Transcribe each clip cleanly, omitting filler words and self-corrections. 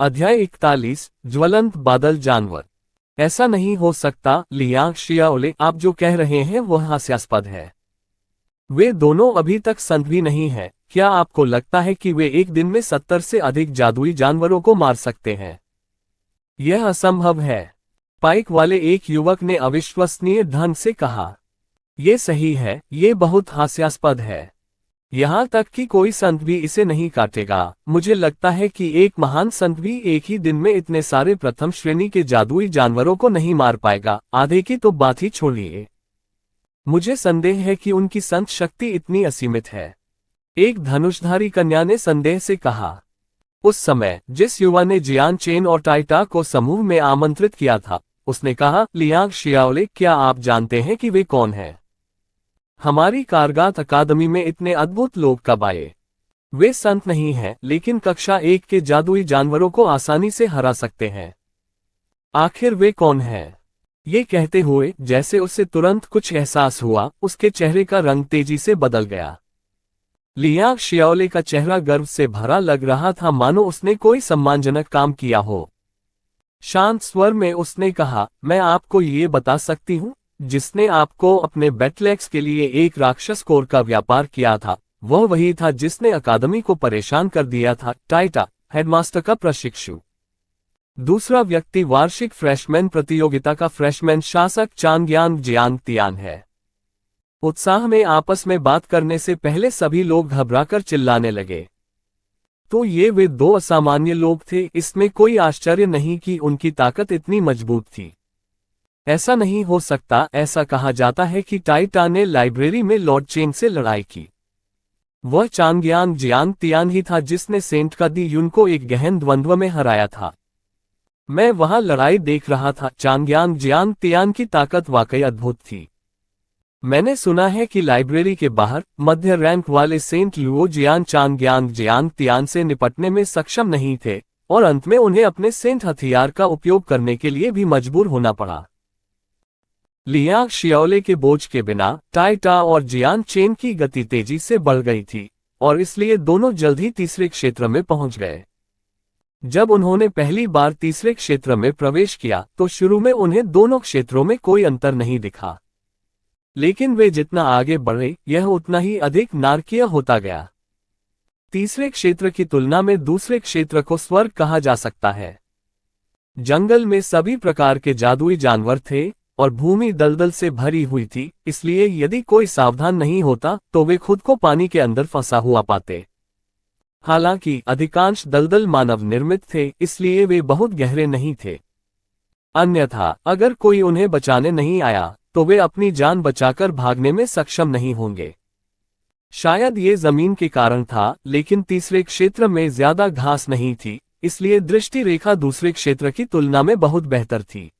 अध्याय 41 ज्वलंत बादल जानवर। ऐसा नहीं हो सकता लियांग शियाओले, आप जो कह रहे हैं वह हास्यास्पद है। वे दोनों अभी तक संत भी नहीं हैं। क्या आपको लगता है कि वे एक दिन में 70 से अधिक जादुई जानवरों को मार सकते हैं? यह असंभव है, पाइक वाले एक युवक ने अविश्वसनीय ढंग से कहा। यह सही है, ये बहुत हास्यास्पद है। यहाँ तक कि कोई संत भी इसे नहीं काटेगा। मुझे लगता है कि एक महान संत भी एक ही दिन में इतने सारे प्रथम श्रेणी के जादुई जानवरों को नहीं मार पाएगा। आधे की तो बात ही छोड़िए, मुझे संदेह है कि उनकी संत शक्ति इतनी असीमित है। एक धनुषधारी कन्या ने संदेह से कहा। उस समय जिस युवा ने जियान चेन और टाइटा को समूह में आमंत्रित किया था, उसने कहा, लियांग शियाओले, क्या आप जानते हैं कि वे कौन हैं? हमारी कारगात अकादमी में इतने अद्भुत लोग कब आए? वे संत नहीं हैं, लेकिन कक्षा 1 के जादुई जानवरों को आसानी से हरा सकते हैं। आखिर वे कौन हैं? ये कहते हुए, जैसे उसे तुरंत कुछ एहसास हुआ, उसके चेहरे का रंग तेजी से बदल गया। लियांग शियाओले का चेहरा गर्व से भरा लग रहा था, मानो उसने कोई सम्मानजनक काम किया हो। शांत स्वर में उसने कहा, मैं आपको ये बता सकती हूँ, जिसने आपको अपने बैटलेक्स के लिए एक राक्षस कोर का व्यापार किया था, वह वही था जिसने अकादमी को परेशान कर दिया था। टाइटा, हेडमास्टर का प्रशिक्षु। दूसरा व्यक्ति वार्षिक फ्रेशमैन प्रतियोगिता का फ्रेशमैन शासक चांगयांग जियांगतियान है। उत्साह में आपस में बात करने से पहले सभी लोग घबराकर चिल्लाने लगे। तो ये वे दो असामान्य लोग थे। इसमें कोई आश्चर्य नहीं कि उनकी ताकत इतनी मजबूत थी। ऐसा नहीं हो सकता। ऐसा कहा जाता है कि टाइटा ने लाइब्रेरी में लॉर्ड चेंग से लड़ाई की। वह चांगयांग जियांगतियान ही था जिसने सेंट का दी युन को एक गहन द्वंद्व में हराया था। मैं वहां लड़ाई देख रहा था। चांगयांग जियांगतियान की ताकत वाकई अद्भुत थी। मैंने सुना है कि लाइब्रेरी के बाहर मध्य रैंक वाले सेंट लुओ जियान चांगयांग जियांगतियान से निपटने में सक्षम नहीं थे, और अंत में उन्हें अपने सेंट हथियार का उपयोग करने के लिए भी मजबूर होना पड़ा। लियांग शियाओले के बोझ के बिना टाइटा और जियान चेन की गति तेजी से बढ़ गई थी, और इसलिए दोनों जल्द ही तीसरे क्षेत्र में पहुंच गए। जब उन्होंने पहली बार तीसरे क्षेत्र में प्रवेश किया तो शुरू में उन्हें दोनों क्षेत्रों में कोई अंतर नहीं दिखा, लेकिन वे जितना आगे बढ़े, यह उतना ही अधिक नारकीय होता गया। तीसरे क्षेत्र की तुलना में दूसरे क्षेत्र को स्वर्ग कहा जा सकता है। जंगल में सभी प्रकार के जादुई जानवर थे, और भूमि दलदल से भरी हुई थी, इसलिए यदि कोई सावधान नहीं होता तो वे खुद को पानी के अंदर फंसा हुआ पाते। हालांकि अधिकांश दलदल मानव निर्मित थे, इसलिए वे बहुत गहरे नहीं थे। अन्यथा अगर कोई उन्हें बचाने नहीं आया तो वे अपनी जान बचाकर भागने में सक्षम नहीं होंगे। शायद ये जमीन के कारण था, लेकिन तीसरे क्षेत्र में ज्यादा घास नहीं थी, इसलिए दृष्टि रेखा दूसरे क्षेत्र की तुलना में बहुत बेहतर थी।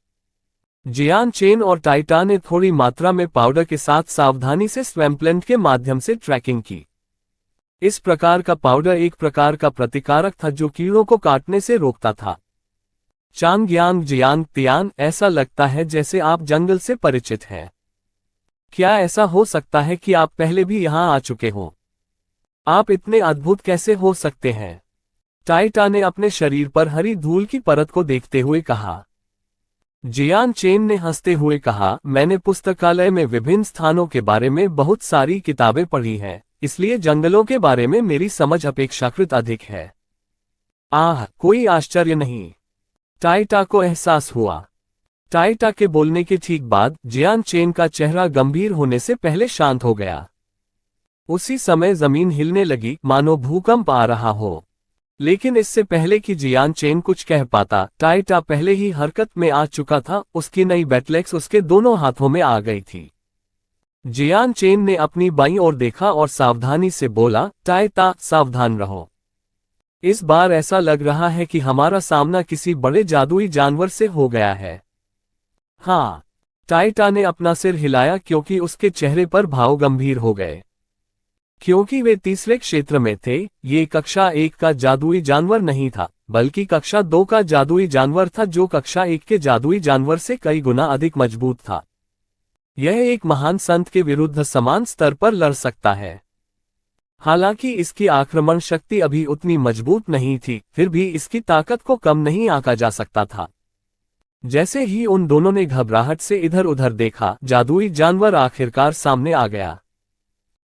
जियान चेन और टाइटा ने थोड़ी मात्रा में पाउडर के साथ सावधानी से स्वैम्प्लेंट के माध्यम से ट्रैकिंग की। इस प्रकार का पाउडर एक प्रकार का प्रतिकारक था जो कीड़ों को काटने से रोकता था। चांगयांग जियांगतियान, ऐसा लगता है जैसे आप जंगल से परिचित हैं। क्या ऐसा हो सकता है कि आप पहले भी यहां आ चुके हों? आप इतने अद्भुत कैसे हो सकते हैं? टाइटा ने अपने शरीर पर हरी धूल की परत को देखते हुए कहा। जियान चेन ने हंसते हुए कहा, मैंने पुस्तकालय में विभिन्न स्थानों के बारे में बहुत सारी किताबें पढ़ी हैं, इसलिए जंगलों के बारे में मेरी समझ अपेक्षाकृत अधिक है। कोई आश्चर्य नहीं, टाइटा को एहसास हुआ। टाइटा के बोलने के ठीक बाद जियान चेन का चेहरा गंभीर होने से पहले शांत हो गया। उसी समय जमीन हिलने लगी, मानो भूकंप आ रहा हो। लेकिन इससे पहले कि जियान चेन कुछ कह पाता, टाइटा पहले ही हरकत में आ चुका था। उसकी नई बैटलेक्स उसके दोनों हाथों में आ गई थी। जियान चेन ने अपनी बाईं ओर देखा और सावधानी से बोला, टाइटा, सावधान रहो। इस बार ऐसा लग रहा है कि हमारा सामना किसी बड़े जादुई जानवर से हो गया है। हाँ, टाइटा ने अपना सिर हिलाया क्योंकि उसके चेहरे पर भाव गंभीर हो गए। क्योंकि वे तीसरे क्षेत्र में थे, ये कक्षा 1 का जादुई जानवर नहीं था, बल्कि कक्षा 2 का जादुई जानवर था, जो कक्षा 1 के जादुई जानवर से कई गुना अधिक मजबूत था। यह एक महान संत के विरुद्ध समान स्तर पर लड़ सकता है। हालांकि इसकी आक्रमण शक्ति अभी उतनी मजबूत नहीं थी, फिर भी इसकी ताकत को कम नहीं आंका जा सकता था। जैसे ही उन दोनों ने घबराहट से इधर उधर देखा, जादुई जानवर आखिरकार सामने आ गया।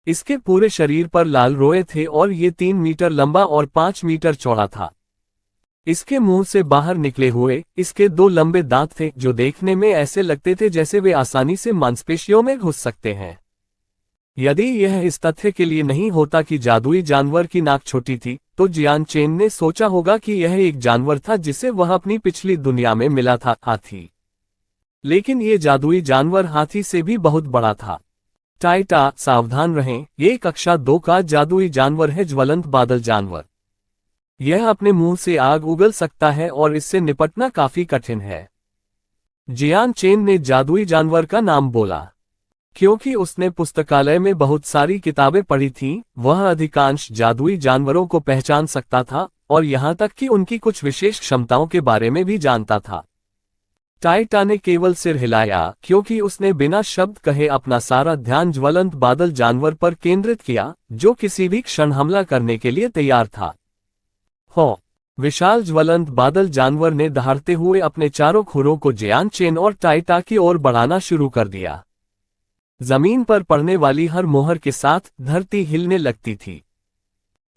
इसके पूरे शरीर पर लाल रोए थे और ये 3 मीटर लंबा और 5 मीटर चौड़ा था। इसके मुंह से बाहर निकले हुए इसके 2 लंबे दांत थे, जो देखने में ऐसे लगते थे जैसे वे आसानी से मांसपेशियों में घुस सकते हैं। यदि यह इस तथ्य के लिए नहीं होता कि जादुई जानवर की नाक छोटी थी, तो जियान चेन ने सोचा होगा कि यह एक जानवर था जिसे वह अपनी पिछली दुनिया में मिला था, हाथी। लेकिन ये जादुई जानवर हाथी से भी बहुत बड़ा था। टाइटा, सावधान रहें, ये कक्षा 2 का जादुई जानवर है, ज्वलंत बादल जानवर। यह अपने मुंह से आग उगल सकता है और इससे निपटना काफी कठिन है। जियान चेन ने जादुई जानवर का नाम बोला। क्योंकि उसने पुस्तकालय में बहुत सारी किताबें पढ़ी थीं, वह अधिकांश जादुई जानवरों को पहचान सकता था और यहां तक कि उनकी कुछ विशेष क्षमताओं के बारे में भी जानता था। टाइटा ने केवल सिर हिलाया, क्योंकि उसने बिना शब्द कहे अपना सारा ध्यान ज्वलंत बादल जानवर पर केंद्रित किया, जो किसी भी क्षण हमला करने के लिए तैयार था। हो! विशाल ज्वलंत बादल जानवर ने दहाड़ते हुए अपने चारों खुरों को जियान चेन और टाइटा की ओर बढ़ाना शुरू कर दिया। जमीन पर पड़ने वाली हर मोहर के साथ धरती हिलने लगती थी।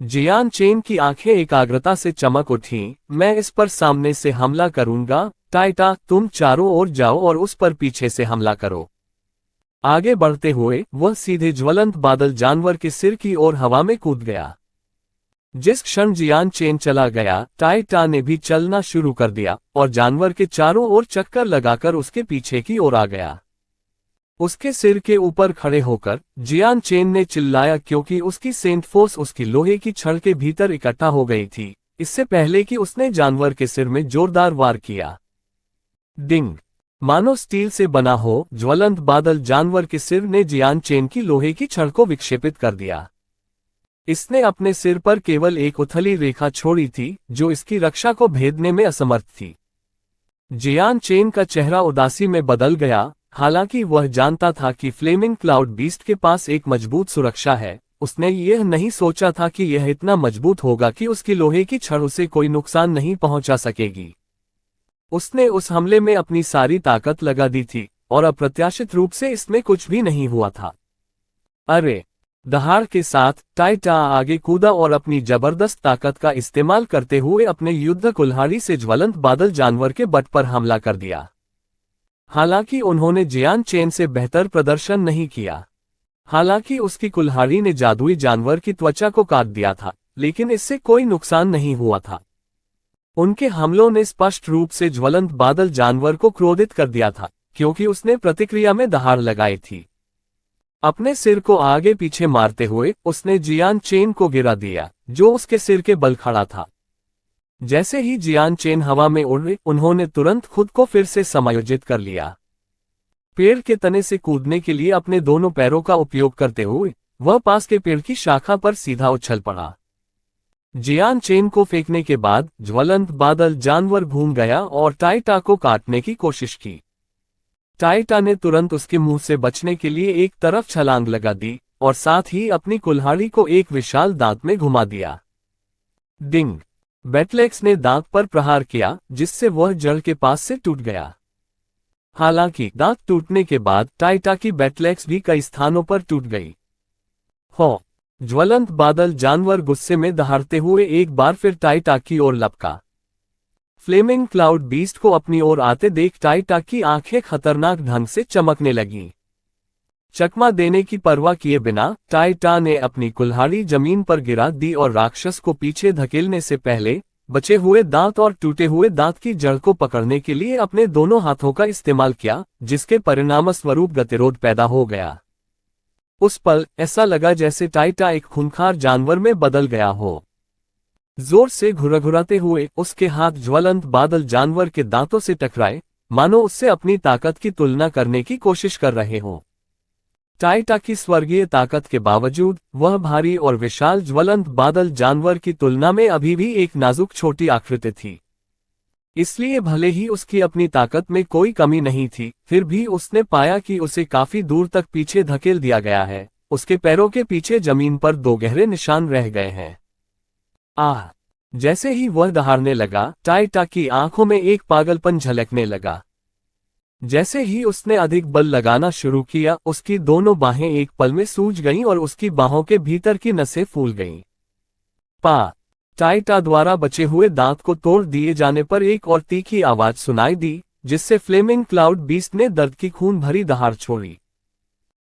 जियान चेन की आंखें एकाग्रता से चमक उठीं। मैं इस पर सामने से हमला करूंगा। टाइटा, तुम चारों ओर जाओ और उस पर पीछे से हमला करो। आगे बढ़ते हुए वह सीधे ज्वलंत बादल जानवर के सिर की ओर हवा में कूद गया। जिस क्षण जियान चेन चला गया, टाइटा ने भी चलना शुरू कर दिया और जानवर के चारों ओर चक्कर लगाकर उसके पीछे की ओर आ गया। उसके सिर के ऊपर खड़े होकर जियान चेन ने चिल्लाया, क्योंकि उसकी सेंट फोर्स उसकी लोहे की छड़ के भीतर इकट्ठा हो गई थी, इससे पहले कि उसने जानवर के सिर में जोरदार वार किया। डिंग! मानो स्टील से बना हो, ज्वलंत बादल जानवर के सिर ने जियान चेन की लोहे की छड़ को विक्षेपित कर दिया। इसने अपने सिर पर केवल एक उथली रेखा छोड़ी थी, जो इसकी रक्षा को भेदने में असमर्थ थी। जियान चेन का चेहरा उदासी में बदल गया। हालांकि वह जानता था कि फ्लेमिंग क्लाउड बीस्ट के पास एक मजबूत सुरक्षा है, उसने यह नहीं सोचा था कि यह इतना मजबूत होगा कि उसकी लोहे की छड़ उसे कोई नुकसान नहीं पहुंचा सकेगी। उसने उस हमले में अपनी सारी ताकत लगा दी थी और अप्रत्याशित रूप से इसमें कुछ भी नहीं हुआ था। अरे! दहाड़ के साथ टाइटा आगे कूदा और अपनी जबरदस्त ताकत का इस्तेमाल करते हुए अपने युद्ध कुल्हाड़ी से ज्वलंत बादल जानवर के बट पर हमला कर दिया। हालांकि उन्होंने जियान चेन से बेहतर प्रदर्शन नहीं किया। हालांकि उसकी कुल्हाड़ी ने जादुई जानवर की त्वचा को काट दिया था, लेकिन इससे कोई नुकसान नहीं हुआ था। उनके हमलों ने स्पष्ट रूप से ज्वलंत बादल जानवर को क्रोधित कर दिया था, क्योंकि उसने प्रतिक्रिया में दहाड़ लगाई थी। अपने सिर को आगे पीछे मारते हुए उसने जियान चेन को गिरा दिया, जो उसके सिर के बल खड़ा था। जैसे ही जियान चेन हवा में उड़े, उन्होंने तुरंत खुद को फिर से समायोजित कर लिया। पेड़ के तने से कूदने के लिए अपने दोनों पैरों का उपयोग करते हुए वह पास के पेड़ की शाखा पर सीधा उछल पड़ा। जियान चेन को फेंकने के बाद ज्वलंत बादल जानवर घूम गया और टाइटा को काटने की कोशिश की। टाइटा ने तुरंत उसके मुंह से बचने के लिए एक तरफ छलांग लगा दी और साथ ही अपनी कुल्हाड़ी को एक विशाल दांत में घुमा दिया। डिंग! बैटलेक्स ने दांत पर प्रहार किया, जिससे वह जड़ के पास से टूट गया। हालांकि दांत टूटने के बाद टाइटा की बैटलेक्स भी कई स्थानों पर टूट गई। हो! ज्वलंत बादल जानवर गुस्से में दहाड़ते हुए एक बार फिर टाइटा की ओर लपका। फ्लेमिंग क्लाउड बीस्ट को अपनी ओर आते देख टाइटा की आंखें खतरनाक ढंग से चमकने लगीं। चकमा देने की परवाह किए बिना टाइटा ने अपनी कुल्हाड़ी जमीन पर गिरा दी और राक्षस को पीछे धकेलने से पहले बचे हुए दांत और टूटे हुए दांत की जड़ को पकड़ने के लिए अपने दोनों हाथों का इस्तेमाल किया, जिसके परिणामस्वरूप गतिरोध पैदा हो गया। उस पल ऐसा लगा जैसे टाइटा एक खूंखार जानवर में बदल गया हो। जोर से घुरघुराते हुए उसके हाथ ज्वलंत बादल जानवर के दांतों से टकराए, मानो उससे अपनी ताकत की तुलना करने की कोशिश कर रहे हों। टाइटा की स्वर्गीय ताकत के बावजूद वह भारी और विशाल ज्वलंत बादल जानवर की तुलना में अभी भी एक नाजुक छोटी आकृति थी। इसलिए भले ही उसकी अपनी ताकत में कोई कमी नहीं थी, फिर भी उसने पाया कि उसे काफी दूर तक पीछे धकेल दिया गया है उसके पैरों के पीछे जमीन पर 2 गहरे निशान रह गए हैं। आह! जैसे ही वह दहाड़ने लगा, टाइटा की आंखों में एक पागलपन झलकने लगा। जैसे ही उसने अधिक बल लगाना शुरू किया, उसकी दोनों बाहें एक पल में सूज गईं और उसकी बाहों के भीतर की नसें फूल गईं। पा! टाइटा द्वारा बचे हुए दांत को तोड़ दिए जाने पर एक और तीखी आवाज सुनाई दी, जिससे फ्लेमिंग क्लाउड बीस्ट ने दर्द की खून भरी दहाड़ छोड़ी।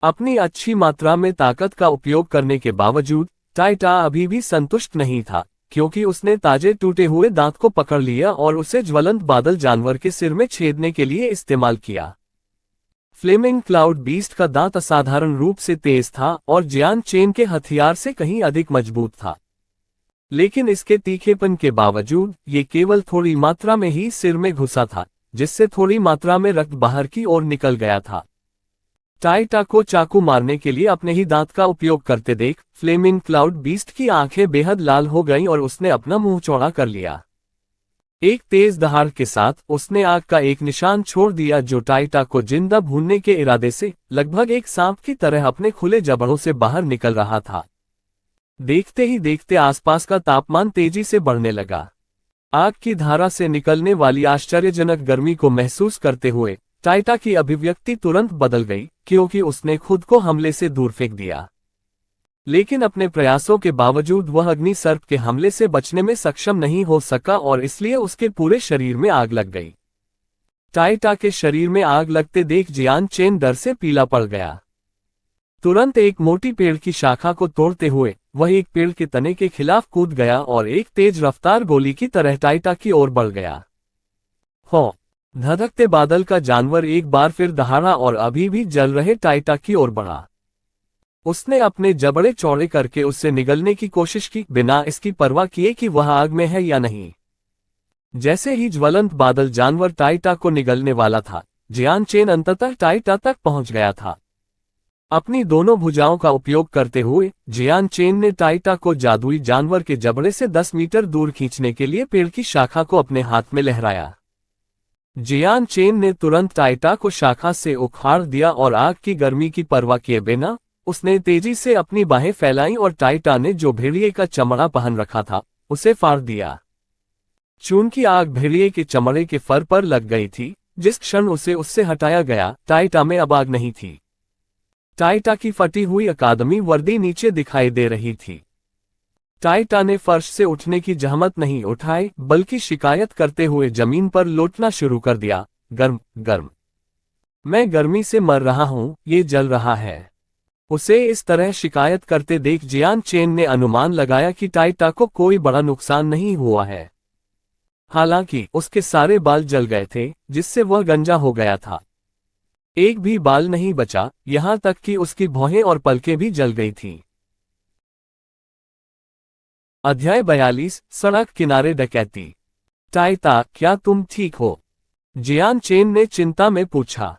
अपनी अच्छी मात्रा में ताकत का उपयोग करने के बावजूद टाइटा अभी भी संतुष्ट नहीं था, क्योंकि उसने ताजे टूटे हुए दांत को पकड़ लिया और उसे ज्वलंत बादल जानवर के सिर में छेदने के लिए इस्तेमाल किया। फ्लेमिंग क्लाउड बीस्ट का दांत असाधारण रूप से तेज था और जियान चेन के हथियार से कहीं अधिक मजबूत था। लेकिन इसके तीखेपन के बावजूद ये केवल थोड़ी मात्रा में ही सिर में घुसा था, जिससे थोड़ी मात्रा में रक्त बाहर की ओर निकल गया था। टाइटा को चाकू मारने के लिए अपने ही दांत का उपयोग करते देख फ्लेमिंग क्लाउड बीस्ट की आंखें बेहद लाल हो गईं और उसने अपना मुंह चौड़ा कर लिया। एक तेज दहाड़ के साथ उसने आग का एक निशान छोड़ दिया जो टाइटा को जिंदा भूनने के इरादे से लगभग एक सांप की तरह अपने खुले जबड़ों से बाहर निकल रहा था। देखते ही देखते आसपास का तापमान तेजी से बढ़ने लगा। आग की धारा से निकलने वाली आश्चर्यजनक गर्मी को महसूस करते हुए टाइटा की अभिव्यक्ति तुरंत बदल गई, क्योंकि उसने खुद को हमले से दूर फेंक दिया। लेकिन अपने प्रयासों के बावजूद वह अग्नि सर्प के हमले से बचने में सक्षम नहीं हो सका और इसलिए उसके पूरे शरीर में आग लग गई। टाइटा के शरीर में आग लगते देख जियान चेन डर से पीला पड़ गया। तुरंत एक मोटी पेड़ की शाखा को तोड़ते हुए वह एक पेड़ के तने के खिलाफ कूद गया और एक तेज रफ्तार गोली की तरह टाइटा की ओर बढ़ गया। हो! धधकते बादल का जानवर एक बार फिर दहाड़ा और अभी भी जल रहे टाइटा की ओर बढ़ा। उसने अपने जबड़े चौड़े करके उससे निगलने की कोशिश की, बिना इसकी परवाह किए कि वह आग में है या नहीं। जैसे ही ज्वलंत बादल जानवर टाइटा को निगलने वाला था, जियान चेन अंततः टाइटा तक पहुंच गया था। अपनी दोनों भुजाओं का उपयोग करते हुए जियान चेन ने टाइटा को जादुई जानवर के जबड़े से 10 मीटर दूर खींचने के लिए पेड़ की शाखा को अपने हाथ में लहराया। जियान चेन ने तुरंत टाइटा को शाखा से उखाड़ दिया और आग की गर्मी की परवाह किए बिना उसने तेजी से अपनी बाहें फैलाई और टाइटा ने जो भेड़िए का चमड़ा पहन रखा था उसे फाड़ दिया। चूंकि आग भेड़िए के चमड़े के फर पर लग गई थी, जिस क्षण उसे उससे हटाया गया, टाइटा में अब आग नहीं थी। टाइटा की फटी हुई अकादमी वर्दी नीचे दिखाई दे रही थी। टाइटा ने फर्श से उठने की जहमत नहीं उठाई, बल्कि शिकायत करते हुए जमीन पर लौटना शुरू कर दिया। गर्म गर्म, मैं गर्मी से मर रहा हूं, ये जल रहा है। उसे इस तरह शिकायत करते देख जियान चेन ने अनुमान लगाया कि टाइटा को कोई बड़ा नुकसान नहीं हुआ है। हालांकि उसके सारे बाल जल गए थे, जिससे वह गंजा हो गया था। एक भी बाल नहीं बचा, यहां तक कि उसकी भौहें और पलकें भी जल गई थीं। अध्याय 42, सड़क किनारे डकैती। टाइटा, क्या तुम ठीक हो? जियान चेन ने चिंता में पूछा।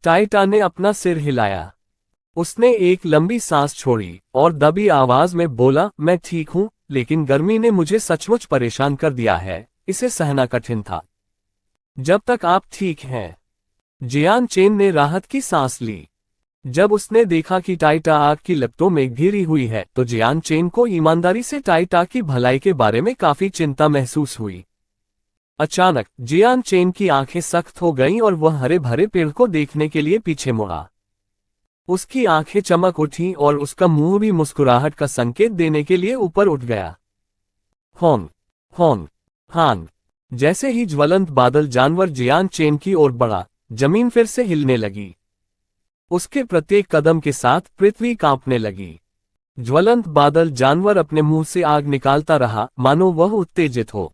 टाइटा ने अपना सिर हिलाया। उसने एक लंबी सांस छोड़ी और दबी आवाज में बोला, मैं ठीक हूं, लेकिन गर्मी ने मुझे सचमुच परेशान कर दिया है, इसे सहना कठिन था। जब तक आप ठीक हैं। जियान चेन ने राहत की सांस ली। जब उसने देखा कि टाइटा आग की लपटों में घिरी हुई है, तो जियान चेन को ईमानदारी से टाइटा की भलाई के बारे में काफी चिंता महसूस हुई। अचानक जियान चेन की आंखें सख्त हो गईं और वह हरे भरे पेड़ को देखने के लिए पीछे मुड़ा। उसकी आंखें चमक उठीं और उसका मुंह भी मुस्कुराहट का संकेत देने के लिए ऊपर उठ गया। होंग होंग हान। जैसे ही ज्वलंत बादल जानवर जियान चेन की ओर बढ़ा, जमीन फिर से हिलने लगी। उसके प्रत्येक कदम के साथ पृथ्वी कांपने लगी। ज्वलंत बादल जानवर अपने मुंह से आग निकालता रहा, मानो वह उत्तेजित हो।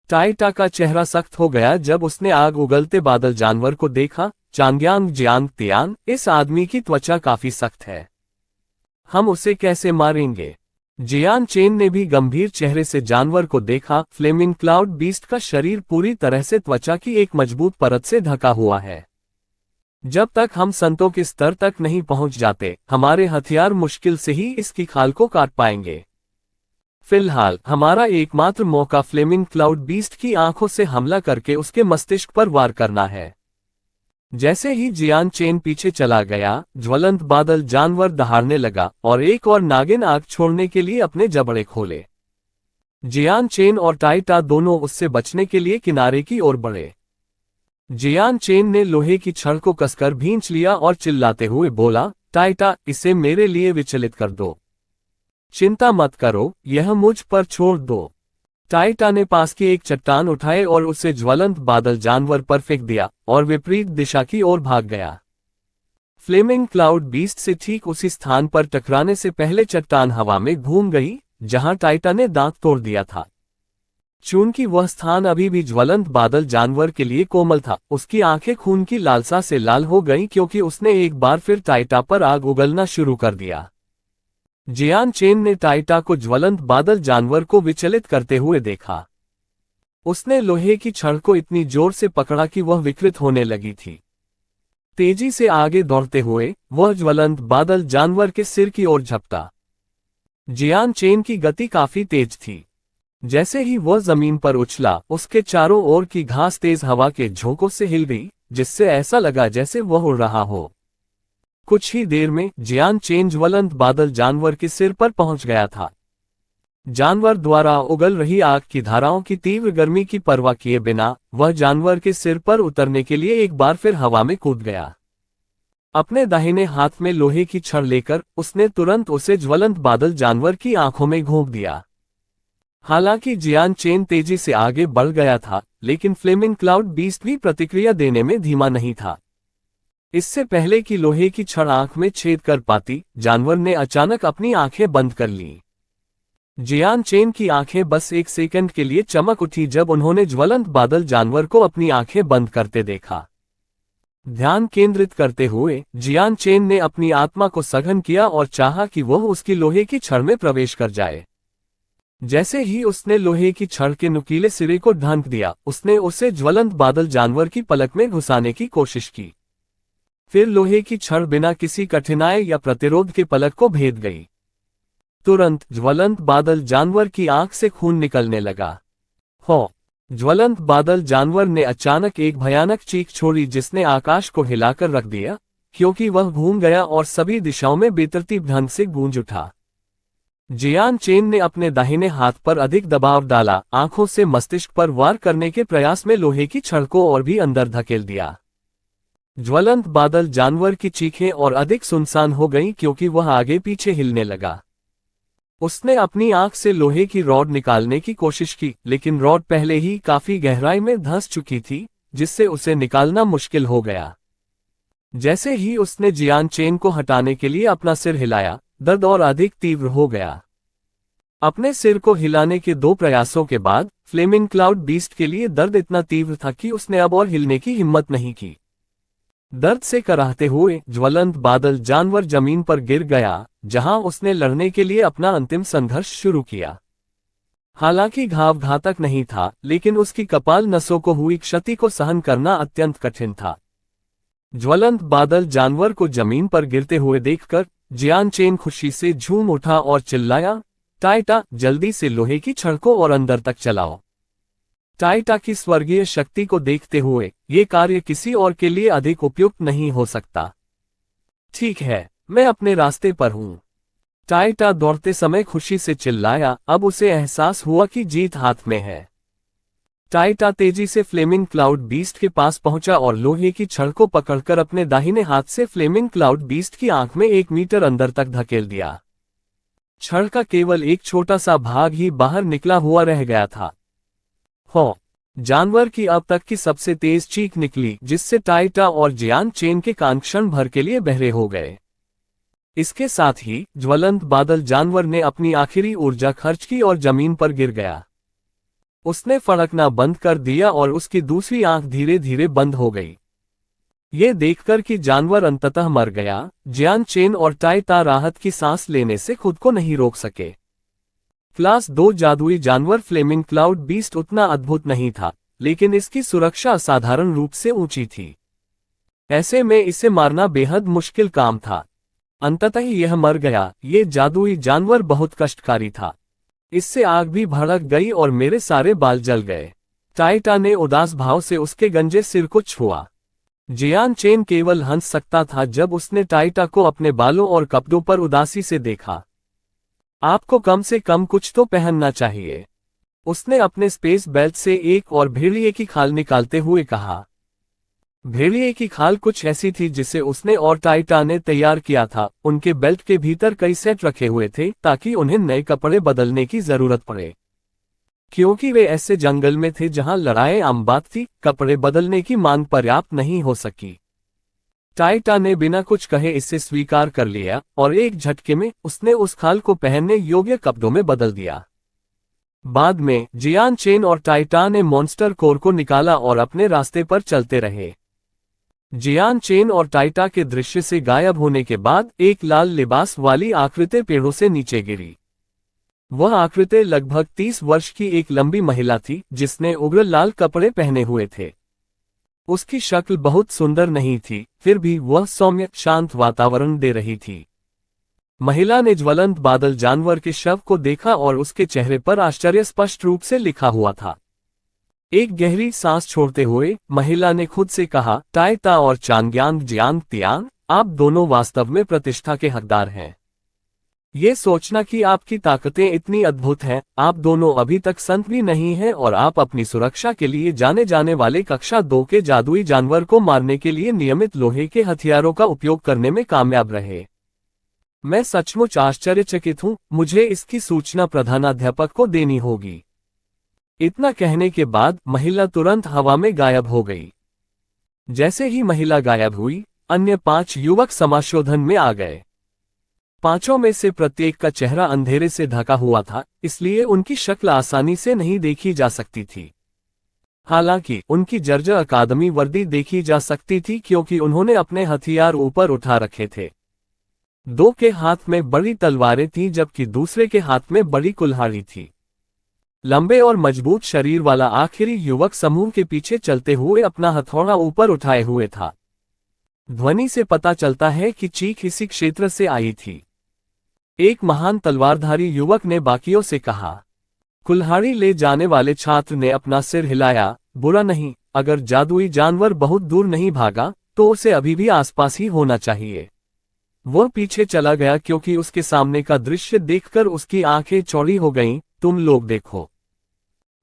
टाइटा का चेहरा सख्त हो गया जब उसने आग उगलते बादल जानवर को देखा। चांग्यांग जियांग तियान, इस आदमी की त्वचा काफी सख्त है। हम उसे कैसे मारेंगे? जियान चेन ने भी गंभीर चेहरे से जानवर को देखा। फ्लेमिंग क्लाउड बीस्ट का शरीर पूरी तरह से त्वचा की एक मजबूत परत से ढका हुआ है। जब तक हम संतों के स्तर तक नहीं पहुंच जाते, हमारे हथियार मुश्किल से ही इसकी खाल को काट पाएंगे। फिलहाल हमारा एकमात्र मौका फ्लेमिंग क्लाउड बीस्ट की आंखों से हमला करके उसके मस्तिष्क पर वार करना है। जैसे ही जियान चेन पीछे चला गया, ज्वलंत बादल जानवर दहाड़ने लगा और एक और नागिन आग छोड़ने के लिए अपने जबड़े खोले। जियान चेन और टाइटा दोनों उससे बचने के लिए किनारे की ओर बढ़े। जियान चेन ने लोहे की छड़ को कसकर भींच लिया और चिल्लाते हुए बोला, टाइटा, इसे मेरे लिए विचलित कर दो। चिंता मत करो, यह मुझ पर छोड़ दो। टाइटा ने पास की एक चट्टान उठाए और उसे ज्वलंत बादल जानवर पर फेंक दिया और विपरीत दिशा की ओर भाग गया। फ्लेमिंग क्लाउड बीस्ट से ठीक उसी स्थान पर टकराने से पहले चट्टान हवा में घूम गई जहां टाइटा ने दांत तोड़ दिया था। चूंकि वह स्थान अभी भी ज्वलंत बादल जानवर के लिए कोमल था, उसकी आंखें खून की लालसा से लाल हो गईं क्योंकि उसने एक बार फिर टाइटा पर आग उगलना शुरू कर दिया। जियान चेन ने टाइटा को ज्वलंत बादल जानवर को विचलित करते हुए देखा। उसने लोहे की छड़ को इतनी जोर से पकड़ा कि वह विकृत होने लगी थी। तेजी से आगे दौड़ते हुए वह ज्वलंत बादल जानवर के सिर की ओर झपटा। जियान चेन की गति काफी तेज थी। जैसे ही वह जमीन पर उछला, उसके चारों ओर की घास तेज हवा के झोंकों से हिल गई, जिससे ऐसा लगा जैसे वह उड़ रहा हो। कुछ ही देर में जियान चेन ज्वलंत बादल जानवर के सिर पर पहुंच गया था। जानवर द्वारा उगल रही आग की धाराओं की तीव्र गर्मी की परवाह किए बिना वह जानवर के सिर पर उतरने के लिए एक बार फिर हवा में कूद गया। अपने दाहिने हाथ में लोहे की छड़ लेकर उसने तुरंत उसे ज्वलंत बादल जानवर की आंखों में घोंप दिया। हालांकि जियान चेन तेजी से आगे बढ़ गया था, लेकिन फ्लेमिंग क्लाउड बीस्ट भी प्रतिक्रिया देने में धीमा नहीं था। इससे पहले कि लोहे की छड़ आंख में छेद कर पाती, जानवर ने अचानक अपनी आंखें बंद कर लीं। जियान चेन की आंखें बस एक सेकंड के लिए चमक उठी जब उन्होंने ज्वलंत बादल जानवर को अपनी आंखें बंद करते देखा। ध्यान केंद्रित करते हुए जियान चेन ने अपनी आत्मा को सघन किया और चाहा कि वह उसकी लोहे की छड़ में प्रवेश कर जाए। जैसे ही उसने लोहे की छड़ के नुकीले सिरे को ढांक दिया, उसने उसे ज्वलंत बादल जानवर की पलक में घुसाने की कोशिश की। फिर लोहे की छड़ बिना किसी कठिनाई या प्रतिरोध के पलक को भेद गई। तुरंत ज्वलंत बादल जानवर की आंख से खून निकलने लगा। हो! ज्वलंत बादल जानवर ने अचानक एक भयानक चीख छोड़ी जिसने आकाश को हिलाकर रख दिया, क्योंकि वह घूम गया और सभी दिशाओं में बेतरतीब ढंग से गूंज उठा। जियान चेन ने अपने दाहिने हाथ पर अधिक दबाव डाला, आंखों से मस्तिष्क पर वार करने के प्रयास में लोहे की छड़ को और भी अंदर धकेल दिया। ज्वलंत बादल जानवर की चीखें और अधिक सुनसान हो गईं क्योंकि वह आगे पीछे हिलने लगा। उसने अपनी आंख से लोहे की रॉड निकालने की कोशिश की, लेकिन रॉड पहले ही काफी गहराई में धंस चुकी थी, जिससे उसे निकालना मुश्किल हो गया। जैसे ही उसने जियान चेन को हटाने के लिए अपना सिर हिलाया, दर्द और अधिक तीव्र हो गया। अपने सिर को हिलाने के 2 प्रयासों के बाद फ्लेमिंग क्लाउड बीस्ट के लिए दर्द इतना तीव्र था कि उसने अब और हिलने की हिम्मत नहीं की। दर्द से कराहते हुए ज्वलंत बादल जानवर जमीन पर गिर गया, जहां उसने लड़ने के लिए अपना अंतिम संघर्ष शुरू किया। हालांकि घाव घातक नहीं था, लेकिन उसकी कपाल नसों को हुई क्षति को सहन करना अत्यंत कठिन था। ज्वलंत बादल जानवर को जमीन पर गिरते हुए देखकर जियान चेन खुशी से झूम उठा और चिल्लाया, टाइटा, जल्दी से लोहे की छड़ को और अंदर तक चलाओ। टाइटा की स्वर्गीय शक्ति को देखते हुए ये कार्य किसी और के लिए अधिक उपयुक्त नहीं हो सकता। ठीक है, मैं अपने रास्ते पर हूं। टाइटा दौड़ते समय खुशी से चिल्लाया, अब उसे एहसास हुआ कि जीत हाथ में है। टाइटा तेजी से फ्लेमिंग क्लाउड बीस्ट के पास पहुंचा और लोहे की छड़ को पकड़कर अपने दाहिने हाथ से फ्लेमिंग क्लाउड बीस्ट की आंख में 1 मीटर अंदर तक धकेल दिया। छड़ का केवल एक छोटा सा भाग ही बाहर निकला हुआ रह गया था। हो! जानवर की अब तक की सबसे तेज चीख निकली, जिससे टाइटा और जियान चेन के कान क्षण भर के लिए बहरे हो गए। इसके साथ ही ज्वलंत बादल जानवर ने अपनी आखिरी ऊर्जा खर्च की और जमीन पर गिर गया। उसने फड़कना बंद कर दिया और उसकी दूसरी आंख धीरे धीरे बंद हो गई। ये देखकर कि जानवर अंततः मर गया, जियान चेन और टाइटा राहत की सांस लेने से खुद को नहीं रोक सके। क्लास 2 जादुई जानवर फ्लेमिंग क्लाउड बीस्ट उतना अद्भुत नहीं था, लेकिन इसकी सुरक्षा असाधारण रूप से ऊंची थी। ऐसे में इसे मारना बेहद मुश्किल काम था। अंततः यह मर गया। ये जादुई जानवर बहुत कष्टकारी था। इससे आग भी भड़क गई और मेरे सारे बाल जल गए। टाइटा ने उदास भाव से उसके गंजे सिर को छुआ। जियान चेन केवल हंस सकता था जब उसने टाइटा को अपने बालों और कपड़ों पर उदासी से देखा। आपको कम से कम कुछ तो पहनना चाहिए, उसने अपने स्पेस बेल्ट से एक और भेड़िए की खाल निकालते हुए कहा। भेड़िए की खाल कुछ ऐसी थी जिसे उसने और टाइटा ने तैयार किया था। उनके बेल्ट के भीतर कई सेट रखे हुए थे ताकि उन्हें नए कपड़े बदलने की जरूरत पड़े। क्योंकि वे ऐसे जंगल में थे जहां लड़ाई आम बात थी, कपड़े बदलने की मांग पर्याप्त नहीं हो सकी। टाइटा ने बिना कुछ कहे इसे स्वीकार कर लिया और एक झटके में उसने उस खाल को पहनने योग्य कपड़ों में बदल दिया। बाद में जियान चेन और टाइटा ने मॉन्स्टर कोर को निकाला और अपने रास्ते पर चलते रहे। जियान चेन और टाइटा के दृश्य से गायब होने के बाद एक लाल लिबास वाली आकृति पेड़ों से नीचे गिरी। वह आकृति लगभग 30 वर्ष की एक लंबी महिला थी जिसने उग्र लाल कपड़े पहने हुए थे। उसकी शक्ल बहुत सुंदर नहीं थी, फिर भी वह सौम्य शांत वातावरण दे रही थी। महिला ने ज्वलंत बादल जानवर के शव को देखा और उसके चेहरे पर आश्चर्य स्पष्ट रूप से लिखा हुआ था। एक गहरी सांस छोड़ते हुए महिला ने खुद से कहा, टाइटा और चांग्यांग जियांग तियांग, आप दोनों वास्तव में प्रतिष्ठा के हकदार हैं। ये सोचना कि आपकी ताकतें इतनी अद्भुत हैं, आप दोनों अभी तक संत भी नहीं हैं और आप अपनी सुरक्षा के लिए जाने जाने वाले कक्षा 2 के जादुई जानवर को मारने के लिए नियमित लोहे के हथियारों का उपयोग करने में कामयाब रहे। मैं सचमुच आश्चर्यचकित हूं, मुझे इसकी सूचना प्रधानाध्यापक को देनी होगी। इतना कहने के बाद महिला तुरंत हवा में गायब हो गई। जैसे ही महिला गायब हुई, अन्य 5 युवक समाशोधन में आ गए। पांचों में से प्रत्येक का चेहरा अंधेरे से ढका हुआ था, इसलिए उनकी शक्ल आसानी से नहीं देखी जा सकती थी। हालांकि उनकी जर्जर अकादमी वर्दी देखी जा सकती थी क्योंकि उन्होंने अपने हथियार ऊपर उठा रखे थे। 2 के हाथ में बड़ी तलवारें थीं जबकि दूसरे के हाथ में बड़ी कुल्हाड़ी थी। लंबे और मजबूत शरीर वाला आखिरी युवक समूह के पीछे चलते हुए अपना हथौड़ा ऊपर उठाए हुए था। ध्वनि से पता चलता है कि चीख इसी क्षेत्र से आई थी। एक महान तलवारधारी युवक ने बाकियों से कहा। कुल्हाड़ी ले जाने वाले छात्र ने अपना सिर हिलाया, बुरा नहीं, अगर जादुई जानवर बहुत दूर नहीं भागा तो उसे अभी भी आसपास ही होना चाहिए। वह पीछे चला गया क्योंकि उसके सामने का दृश्य देखकर उसकी आंखें चौड़ी हो गईं। तुम लोग देखो,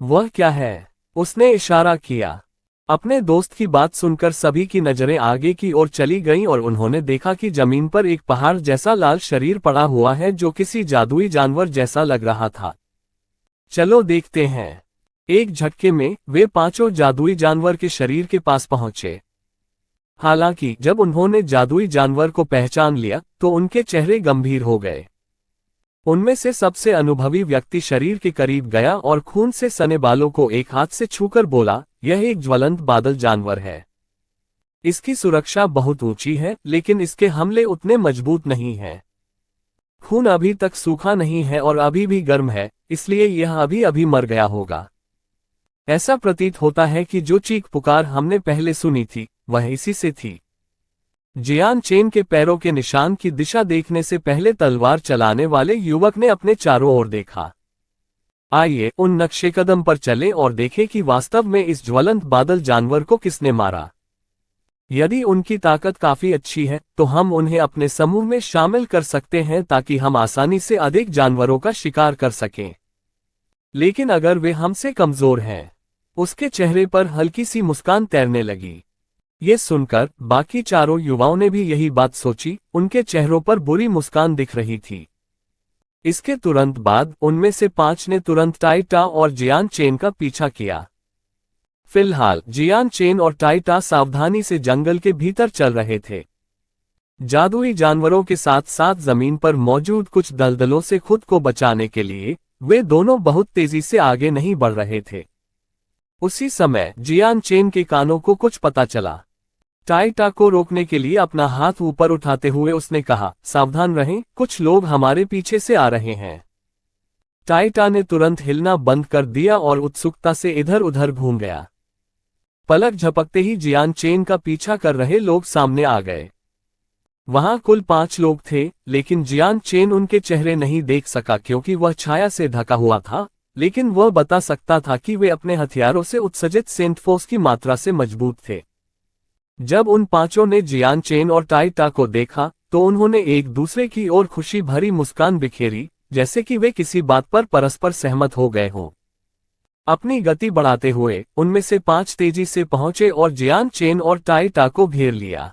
वह क्या है? उसने इशारा किया। अपने दोस्त की बात सुनकर सभी की नजरें आगे की ओर चली गईं और उन्होंने देखा कि जमीन पर एक पहाड़ जैसा लाल शरीर पड़ा हुआ है जो किसी जादुई जानवर जैसा लग रहा था। चलो देखते हैं। एक झटके में वे पांचों जादुई जानवर के शरीर के पास पहुंचे। हालांकि जब उन्होंने जादुई जानवर को पहचान लिया तो उनके चेहरे गंभीर हो गए। उनमें से सबसे अनुभवी व्यक्ति शरीर के करीब गया और खून से सने बालों को एक हाथ से छूकर बोला, यह एक ज्वलंत बादल जानवर है। इसकी सुरक्षा बहुत ऊंची है लेकिन इसके हमले उतने मजबूत नहीं हैं। खून अभी तक सूखा नहीं है और अभी भी गर्म है, इसलिए यह अभी अभी मर गया होगा। ऐसा प्रतीत होता है कि जो चीख पुकार हमने पहले सुनी थी वह इसी से थी। जियान चेन के पैरों के निशान की दिशा देखने से पहले तलवार चलाने वाले युवक ने अपने चारों ओर देखा। आइए उन नक्शेकदम पर चलें और देखें कि वास्तव में इस ज्वलंत बादल जानवर को किसने मारा। यदि उनकी ताकत काफी अच्छी है तो हम उन्हें अपने समूह में शामिल कर सकते हैं ताकि हम आसानी से अधिक जानवरों का शिकार कर सकें। लेकिन अगर वे हमसे कमजोर हैं। उसके चेहरे पर हल्की सी मुस्कान तैरने लगी। ये सुनकर बाकी चारों युवाओं ने भी यही बात सोची, उनके चेहरों पर बुरी मुस्कान दिख रही थी। इसके तुरंत बाद उनमें से 5 ने तुरंत टाइटा और जियान चेन का पीछा किया। फिलहाल जियान चेन और टाइटा सावधानी से जंगल के भीतर चल रहे थे। जादुई जानवरों के साथ साथ जमीन पर मौजूद कुछ दलदलों से खुद को बचाने के लिए वे दोनों बहुत तेजी से आगे नहीं बढ़ रहे थे। उसी समय जियान चेन के कानों को कुछ पता चला। टाइटा को रोकने के लिए अपना हाथ ऊपर उठाते हुए उसने कहा, सावधान रहें, कुछ लोग हमारे पीछे से आ रहे हैं। टाइटा ने तुरंत हिलना बंद कर दिया और उत्सुकता से इधर उधर घूम गया। पलक झपकते ही जियान चेन का पीछा कर रहे लोग सामने आ गए। वहां कुल 5 लोग थे, लेकिन जियान चेन उनके चेहरे नहीं देख सका क्योंकि वह छाया से ढका हुआ था, लेकिन वह बता सकता था कि वे अपने हथियारों से उत्सर्जित सेंट फोर्स की मात्रा से मजबूत थे। जब उन पांचों ने जियान चेन और टाई टा को देखा तो उन्होंने एक दूसरे की ओर खुशी भरी मुस्कान बिखेरी, जैसे कि वे किसी बात पर परस्पर सहमत हो गए हों। अपनी गति बढ़ाते हुए उनमें से 5 तेजी से पहुंचे और जियान चेन और टाई टा को घेर लिया।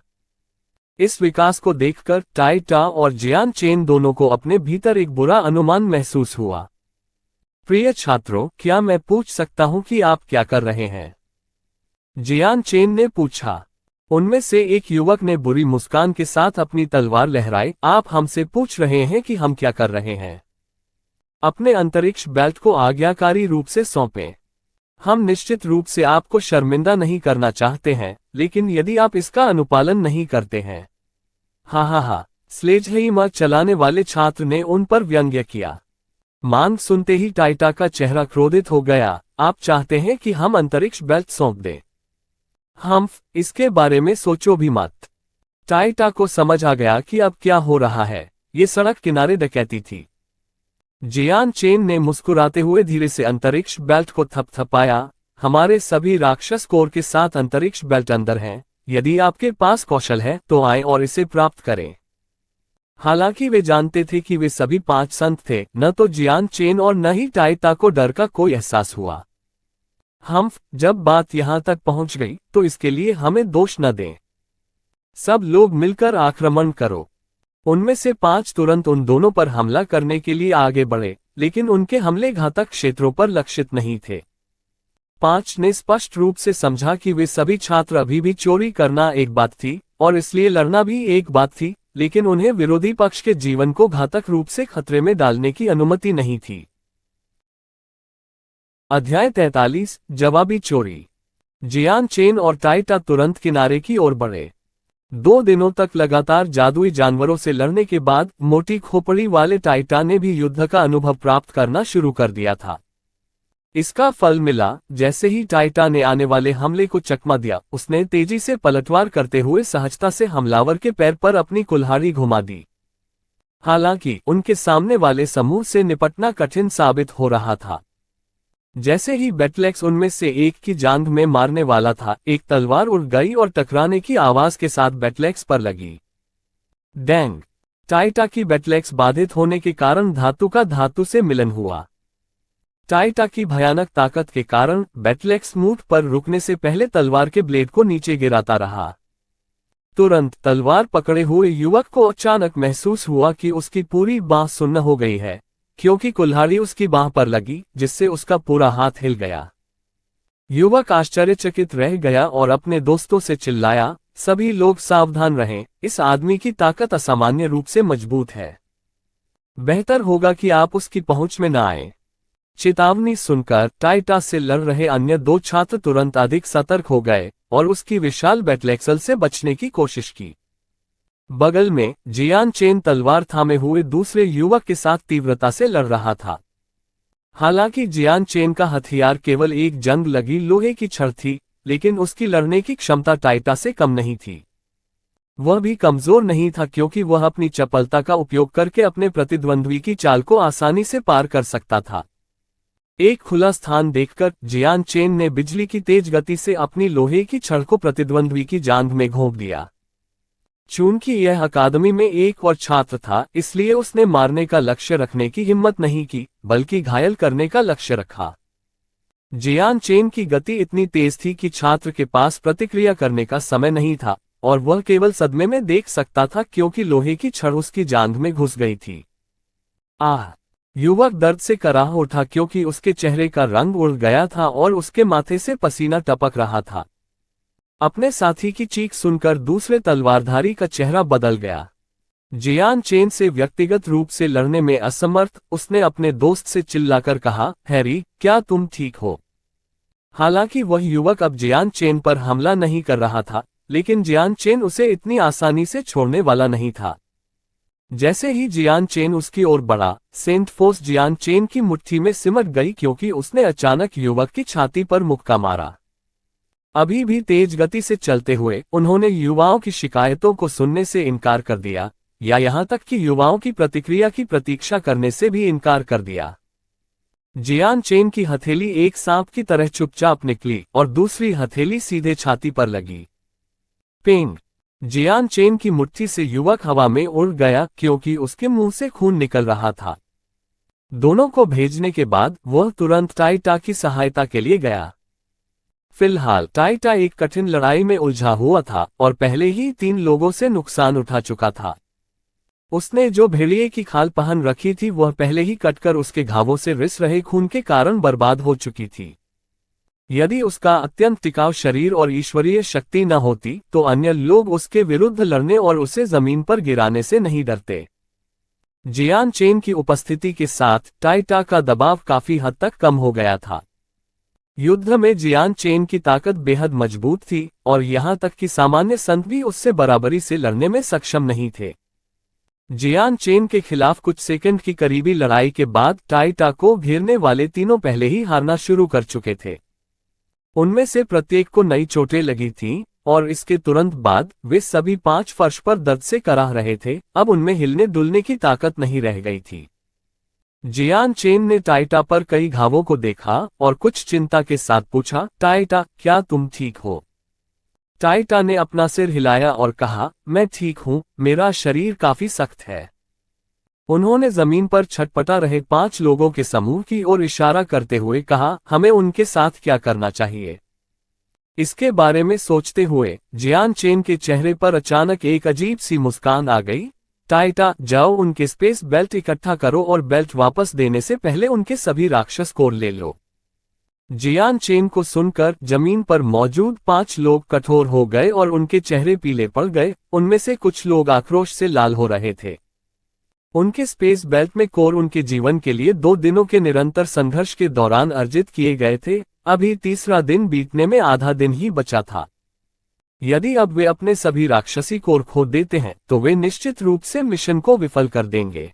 इस विकास को देखकर टाई टा और जियान चेन दोनों को अपने भीतर एक बुरा अनुमान महसूस हुआ। प्रिय छात्रों, क्या मैं पूछ सकता हूं कि आप क्या कर रहे हैं? जियान चेन ने पूछा। उनमें से एक युवक ने बुरी मुस्कान के साथ अपनी तलवार लहराई। आप हमसे पूछ रहे हैं कि हम क्या कर रहे हैं? अपने अंतरिक्ष बेल्ट को आज्ञाकारी रूप से सौंपें। हम निश्चित रूप से आपको शर्मिंदा नहीं करना चाहते हैं, लेकिन यदि आप इसका अनुपालन नहीं करते हैं। हा, स्लेजहीमर चलाने वाले छात्र ने उन पर व्यंग्य किया। मांग सुनते ही टाइटा का चेहरा क्रोधित हो गया। आप चाहते हैं कि हम अंतरिक्ष बेल्ट सौंप दें? इसके बारे में सोचो भी मत। टाइटा को समझ आ गया कि अब क्या हो रहा है। ये सड़क किनारे डकैती थी। जियान चेन ने मुस्कुराते हुए धीरे से अंतरिक्ष बेल्ट को थपथपाया। हमारे सभी राक्षस कोर के साथ अंतरिक्ष बेल्ट अंदर हैं। यदि आपके पास कौशल है तो आए और इसे प्राप्त करें। हालांकि वे जानते थे कि वे सभी 5 संत थे, न तो जियान चेन और न ही टाइटा को डर का कोई एहसास हुआ। जब बात यहां तक पहुंच गई तो इसके लिए हमें दोष न दें। सब लोग मिलकर आक्रमण करो। उनमें से 5 तुरंत उन दोनों पर हमला करने के लिए आगे बढ़े, लेकिन उनके हमले घातक क्षेत्रों पर लक्षित नहीं थे। 5 ने स्पष्ट रूप से समझा कि वे सभी छात्र अभी भी चोरी करना एक बात थी और इसलिए लड़ना भी एक बात थी, लेकिन उन्हें विरोधी पक्ष के जीवन को घातक रूप से खतरे में डालने की अनुमति नहीं थी। अध्याय 43 जवाबी चोरी। जियान चेन और टाइटा तुरंत किनारे की ओर बढ़े। 2 दिनों तक लगातार जादुई जानवरों से लड़ने के बाद मोटी खोपड़ी वाले टाइटा ने भी युद्ध का अनुभव प्राप्त करना शुरू कर दिया था। इसका फल मिला। जैसे ही टाइटा ने आने वाले हमले को चकमा दिया, उसने तेजी से पलटवार करते हुए सहजता से हमलावर के पैर पर अपनी कुल्हाड़ी घुमा दी। हालांकि उनके सामने वाले समूह से निपटना कठिन साबित हो रहा था। जैसे ही बैटलेक्स उनमें से एक की जांघ में मारने वाला था, एक तलवार उड़ गई और टकराने की आवाज के साथ बैटलेक्स पर लगी। डैंग! टाइटा की बैटलेक्स बाधित होने के कारण धातु का धातु से मिलन हुआ। टाइटा की भयानक ताकत के कारण बैटलेक्स मूठ पर रुकने से पहले तलवार के ब्लेड को नीचे गिराता रहा। तुरंत तलवार पकड़े हुए युवक को अचानक महसूस हुआ कि उसकी पूरी बांह सुन्न हो गई है, क्योंकि कुल्हाड़ी उसकी बांह पर लगी, जिससे उसका पूरा हाथ हिल गया। युवक आश्चर्यचकित रह गया और अपने दोस्तों से चिल्लाया, सभी लोग सावधान रहें, इस आदमी की ताकत असामान्य रूप से मजबूत है। बेहतर होगा कि आप उसकी पहुंच में न आए। चेतावनी सुनकर टाइटा से लड़ रहे अन्य 2 छात्र तुरंत अधिक सतर्क हो गए और उसकी विशाल बैटलेक्सल से बचने की कोशिश की। बगल में जियान चेन तलवार थामे हुए दूसरे युवक के साथ तीव्रता से लड़ रहा था। हालांकि जियान चेन का हथियार केवल एक जंग लगी लोहे की छड़ थी, लेकिन उसकी लड़ने की क्षमता टाइटा से कम नहीं थी। वह भी कमजोर नहीं था, क्योंकि वह अपनी चपलता का उपयोग करके अपने प्रतिद्वंद्वी की चाल को आसानी से पार कर सकता था। एक खुला स्थान देखकर जियान चेन ने बिजली की तेज गति से अपनी लोहे की छड़ को प्रतिद्वंद्वी की जांघ में घोंप दिया। चूंकि यह अकादमी में एक और छात्र था, इसलिए उसने मारने का लक्ष्य रखने की हिम्मत नहीं की, बल्कि घायल करने का लक्ष्य रखा। जियान चेन की गति इतनी तेज थी कि छात्र के पास प्रतिक्रिया करने का समय नहीं था और वह केवल सदमे में देख सकता था, क्योंकि लोहे की छड़ उसकी जांघ में घुस गई थी। युवक दर्द से कराह उठा, क्योंकि उसके चेहरे का रंग उड़ गया था और उसके माथे से पसीना टपक रहा था। अपने साथी की चीख सुनकर दूसरे तलवारधारी का चेहरा बदल गया। जियान चेन से व्यक्तिगत रूप से लड़ने में असमर्थ, उसने अपने दोस्त से चिल्लाकर कहा, हैरी, क्या तुम ठीक हो? हालांकि वह युवक अब जियान चेन पर हमला नहीं कर रहा था, लेकिन जियान चेन उसे इतनी आसानी से छोड़ने वाला नहीं था। जैसे ही जियान चेन उसकी ओर बढ़ा, सेंट फोर्स जियान चेन की मुट्ठी में सिमट गई, क्योंकि उसने अचानक युवक की छाती पर मुक्का मारा। अभी भी तेज गति से चलते हुए उन्होंने युवाओं की शिकायतों को सुनने से इनकार कर दिया, या यहां तक कि युवाओं की प्रतिक्रिया की प्रतीक्षा करने से भी इनकार कर दिया। जियान चेन की हथेली एक सांप की तरह चुपचाप निकली और दूसरी हथेली सीधे छाती पर लगी। पेंग। जियान चेन की मुट्ठी से युवक हवा में उड़ गया क्योंकि उसके मुंह से खून निकल रहा था। दोनों को भेजने के बाद वह तुरंत टाइटा की सहायता के लिए गया। फिलहाल टाइटा एक कठिन लड़ाई में उलझा हुआ था और पहले ही 3 लोगों से नुकसान उठा चुका था। उसने जो भेड़िए की खाल पहन रखी थी वह पहले ही कटकर उसके घावों से रिस रहे खून के कारण बर्बाद हो चुकी थी। यदि उसका अत्यंत टिकाऊ शरीर और ईश्वरीय शक्ति न होती तो अन्य लोग उसके विरुद्ध लड़ने और उसे जमीन पर गिराने से नहीं डरते। जियान चेन की उपस्थिति के साथ टाइटा का दबाव काफी हद तक कम हो गया था। युद्ध में जियान चेन की ताकत बेहद मजबूत थी और यहां तक कि सामान्य संत भी उससे बराबरी से लड़ने में सक्षम नहीं थे। जियान चेन के खिलाफ कुछ सेकंड की करीबी लड़ाई के बाद टाइटा को घेरने वाले तीनों पहले ही हारना शुरू कर चुके थे। उनमें से प्रत्येक को नई चोटें लगी थीं और इसके तुरंत बाद वे सभी 5 फर्श पर दर्द से कराह रहे थे। अब उनमें हिलने डुलने की ताकत नहीं रह गई थी। जियान चेन ने टाइटा पर कई घावों को देखा और कुछ चिंता के साथ पूछा, टाइटा, क्या तुम ठीक हो? टाइटा ने अपना सिर हिलाया और कहा, मैं ठीक हूं, मेरा शरीर काफी सख्त है। उन्होंने जमीन पर छटपटा रहे 5 लोगों के समूह की ओर इशारा करते हुए कहा, हमें उनके साथ क्या करना चाहिए? इसके बारे में सोचते हुए जियान चेन के चेहरे पर अचानक एक अजीब सी मुस्कान आ गई। टाइटा, जाओ उनके स्पेस बेल्ट इकट्ठा करो और बेल्ट वापस देने से पहले उनके सभी राक्षस कोर ले लो। जियान चेन को सुनकर जमीन पर मौजूद 5 लोग कठोर हो गए और उनके चेहरे पीले पड़ गए। उनमें से कुछ लोग आक्रोश से लाल हो रहे थे। उनके स्पेस बेल्ट में कोर उनके जीवन के लिए 2 दिनों के निरंतर संघर्ष के दौरान अर्जित किए गए थे। अभी तीसरा दिन बीतने में आधा दिन ही बचा था। यदि अब वे अपने सभी राक्षसी कोर खो देते हैं तो वे निश्चित रूप से मिशन को विफल कर देंगे।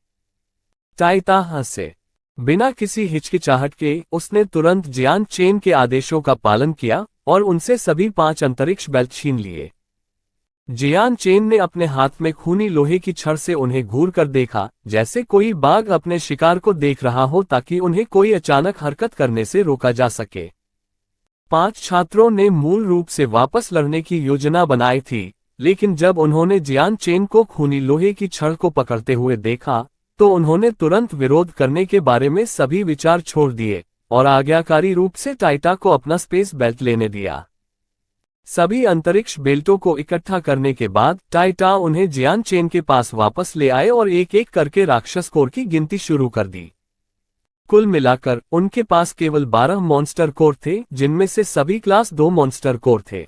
टाइटा हंसे। बिना किसी हिचकिचाहट के उसने तुरंत जियान चेन के आदेशों का पालन किया और उनसे सभी 5 अंतरिक्ष बेल्ट छीन लिए। जियान चेन ने अपने हाथ में खूनी लोहे की छड़ से उन्हें घूर कर देखा, जैसे कोई बाघ अपने शिकार को देख रहा हो ताकि उन्हें कोई अचानक हरकत करने से रोका जा सके। 5 छात्रों ने मूल रूप से वापस लड़ने की योजना बनाई थी, लेकिन जब उन्होंने जियान चेन को खूनी लोहे की छड़ को पकड़ते हुए देखा तो उन्होंने तुरंत विरोध करने के बारे में सभी विचार छोड़ दिए और आज्ञाकारी रूप से टाइटा को अपना स्पेस बेल्ट लेने दिया। सभी अंतरिक्ष बेल्टों को इकट्ठा करने के बाद टाइटा उन्हें जियान चेन के पास वापस ले आए और एक एक करके राक्षस कोर की गिनती शुरू कर दी। कुल मिलाकर उनके पास केवल 12 मॉन्स्टर कोर थे, जिनमें से सभी क्लास 2 मॉन्स्टर कोर थे।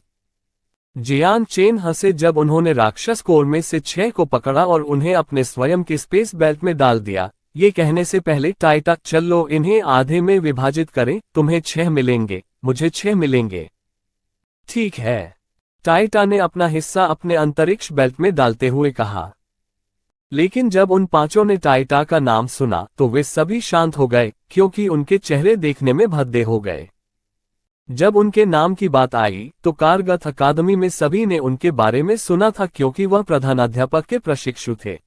जियान चेन हंसे जब उन्होंने राक्षस कोर में से 6 को पकड़ा और उन्हें अपने स्वयं के स्पेस बेल्ट में डाल दिया। ये कहने से पहले, टाइटा, चलो इन्हें आधे में विभाजित करें, तुम्हें 6 मिलेंगे, मुझे 6 मिलेंगे। ठीक है, टाइटा ने अपना हिस्सा अपने अंतरिक्ष बेल्ट में डालते हुए कहा। लेकिन जब उन 5 ने टाइटा का नाम सुना तो वे सभी शांत हो गए क्योंकि उनके चेहरे देखने में भद्दे हो गए। जब उनके नाम की बात आई तो कारगत अकादमी में सभी ने उनके बारे में सुना था क्योंकि वह प्रधानाध्यापक के प्रशिक्षु थे।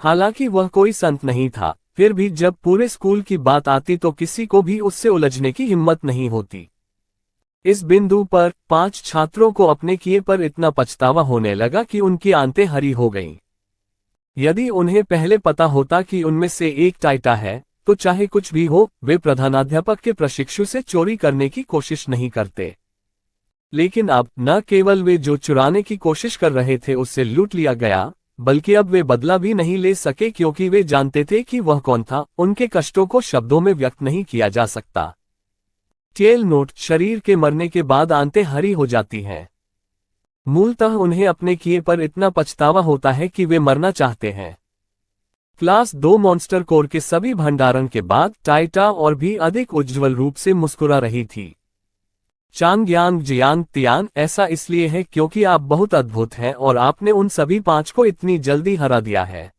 हालांकि वह कोई संत नहीं था, फिर भी जब पूरे स्कूल की बात आती तो किसी को भी उससे उलझने की हिम्मत नहीं होती। इस बिंदु पर 5 छात्रों को अपने किए पर इतना पछतावा होने लगा कि उनकी आंतें हरी हो गईं। यदि उन्हें पहले पता होता कि उनमें से एक टाइटा है तो चाहे कुछ भी हो, वे प्रधानाध्यापक के प्रशिक्षु से चोरी करने की कोशिश नहीं करते। लेकिन अब न केवल वे जो चुराने की कोशिश कर रहे थे उससे लूट लिया गया, बल्कि अब वे बदला भी नहीं ले सके क्योंकि वे जानते थे कि वह कौन था। उनके कष्टों को शब्दों में व्यक्त नहीं किया जा सकता। टेल नोट, शरीर के मरने के बाद आंतें हरी हो जाती हैं। मूलतः उन्हें अपने किए पर इतना पछतावा होता है कि वे मरना चाहते हैं। क्लास 2 मॉन्स्टर कोर के सभी भंडारण के बाद टाइटा और भी अधिक उज्ज्वल रूप से मुस्कुरा रही थी। चांगयांग जियांग तियान, ऐसा इसलिए है क्योंकि आप बहुत अद्भुत हैं और आपने उन सभी 5 को इतनी जल्दी हरा दिया है।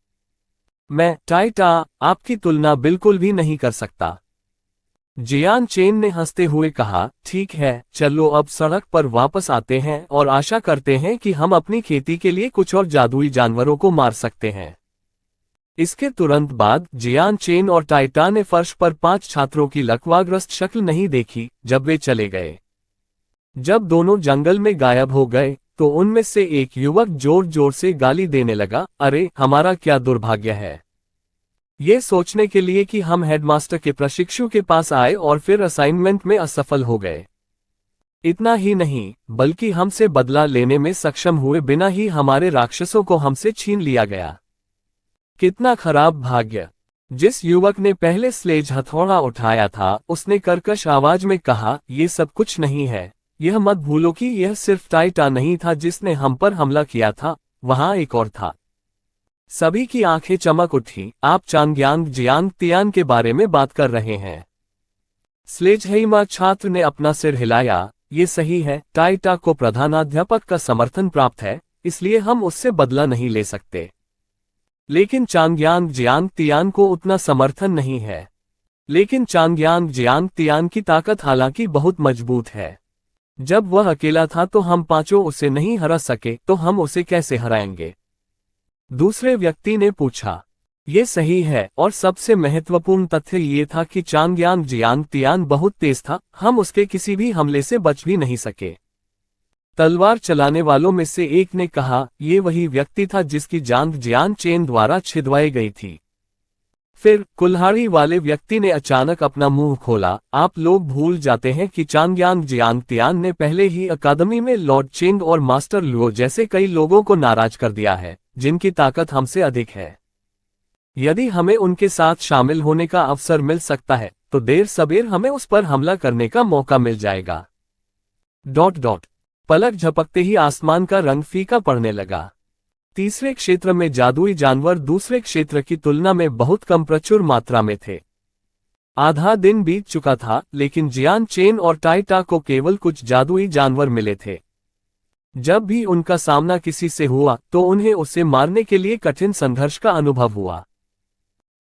मैं, टाइटा, आपकी तुलना बिल्कुल भी नहीं कर सकता। जियान चेन ने हंसते हुए कहा, ठीक है, चलो अब सड़क पर वापस आते हैं और आशा करते हैं कि हम अपनी खेती के लिए कुछ और जादुई जानवरों को मार सकते हैं। इसके तुरंत बाद जियान चेन और टाइटा ने फर्श पर 5 छात्रों की लकवाग्रस्त शक्ल नहीं देखी जब वे चले गए। जब दोनों जंगल में गायब हो गए तो उनमें से एक युवक जोर जोर से गाली देने लगा, अरे हमारा क्या दुर्भाग्य है। ये सोचने के लिए कि हम हेडमास्टर के प्रशिक्षु के पास आए और फिर असाइनमेंट में असफल हो गए। इतना ही नहीं, बल्कि हमसे बदला लेने में सक्षम हुए बिना ही हमारे राक्षसों को हमसे छीन लिया गया। कितना खराब भाग्य। जिस युवक ने पहले स्लेज हथौड़ा उठाया था उसने कर्कश आवाज में कहा, ये सब कुछ नहीं है। यह मत भूलो कि यह सिर्फ टाइटा नहीं था जिसने हम पर हमला किया था, वहां एक और था। सभी की आंखें चमक उठी। आप चांगयांग जियांग तियान के बारे में बात कर रहे हैं। स्लेजहेइमा छात्र ने अपना सिर हिलाया, ये सही है, टाइटा को प्रधानाध्यापक का समर्थन प्राप्त है, इसलिए हम उससे बदला नहीं ले सकते। लेकिन चांगयांग जियांग तियान को उतना समर्थन नहीं है। लेकिन चांगयांग जियांग तियान की ताकत हालांकि बहुत मजबूत है। जब वह अकेला था तो हम पांचों उसे नहीं हरा सके, तो हम उसे कैसे हराएंगे? दूसरे व्यक्ति ने पूछा। ये सही है, और सबसे महत्वपूर्ण तथ्य ये था कि चांगयांग जियांग तियान बहुत तेज था, हम उसके किसी भी हमले से बच भी नहीं सके। तलवार चलाने वालों में से एक ने कहा, ये वही व्यक्ति था जिसकी जांघ जियान चेन द्वारा छिदवाई गई थी। फिर कुल्हाड़ी वाले व्यक्ति ने अचानक अपना मुंह खोला, आप लोग भूल जाते हैं कि चांगयांग जियांग तियान ने पहले ही अकादमी में लॉर्ड चेंग और मास्टर लुओ जैसे कई लोगों को नाराज कर दिया है, जिनकी ताकत हमसे अधिक है। यदि हमें उनके साथ शामिल होने का अवसर मिल सकता है तो देर सबेर हमें उस पर हमला करने का मौका मिल जाएगा। ... पलक झपकते ही आसमान का रंग फीका पड़ने लगा। तीसरे क्षेत्र में जादुई जानवर दूसरे क्षेत्र की तुलना में बहुत कम प्रचुर मात्रा में थे। आधा दिन बीत चुका था, लेकिन जियान चेन और टाइटा को केवल कुछ जादुई जानवर मिले थे। जब भी उनका सामना किसी से हुआ तो उन्हें उसे मारने के लिए कठिन संघर्ष का अनुभव हुआ।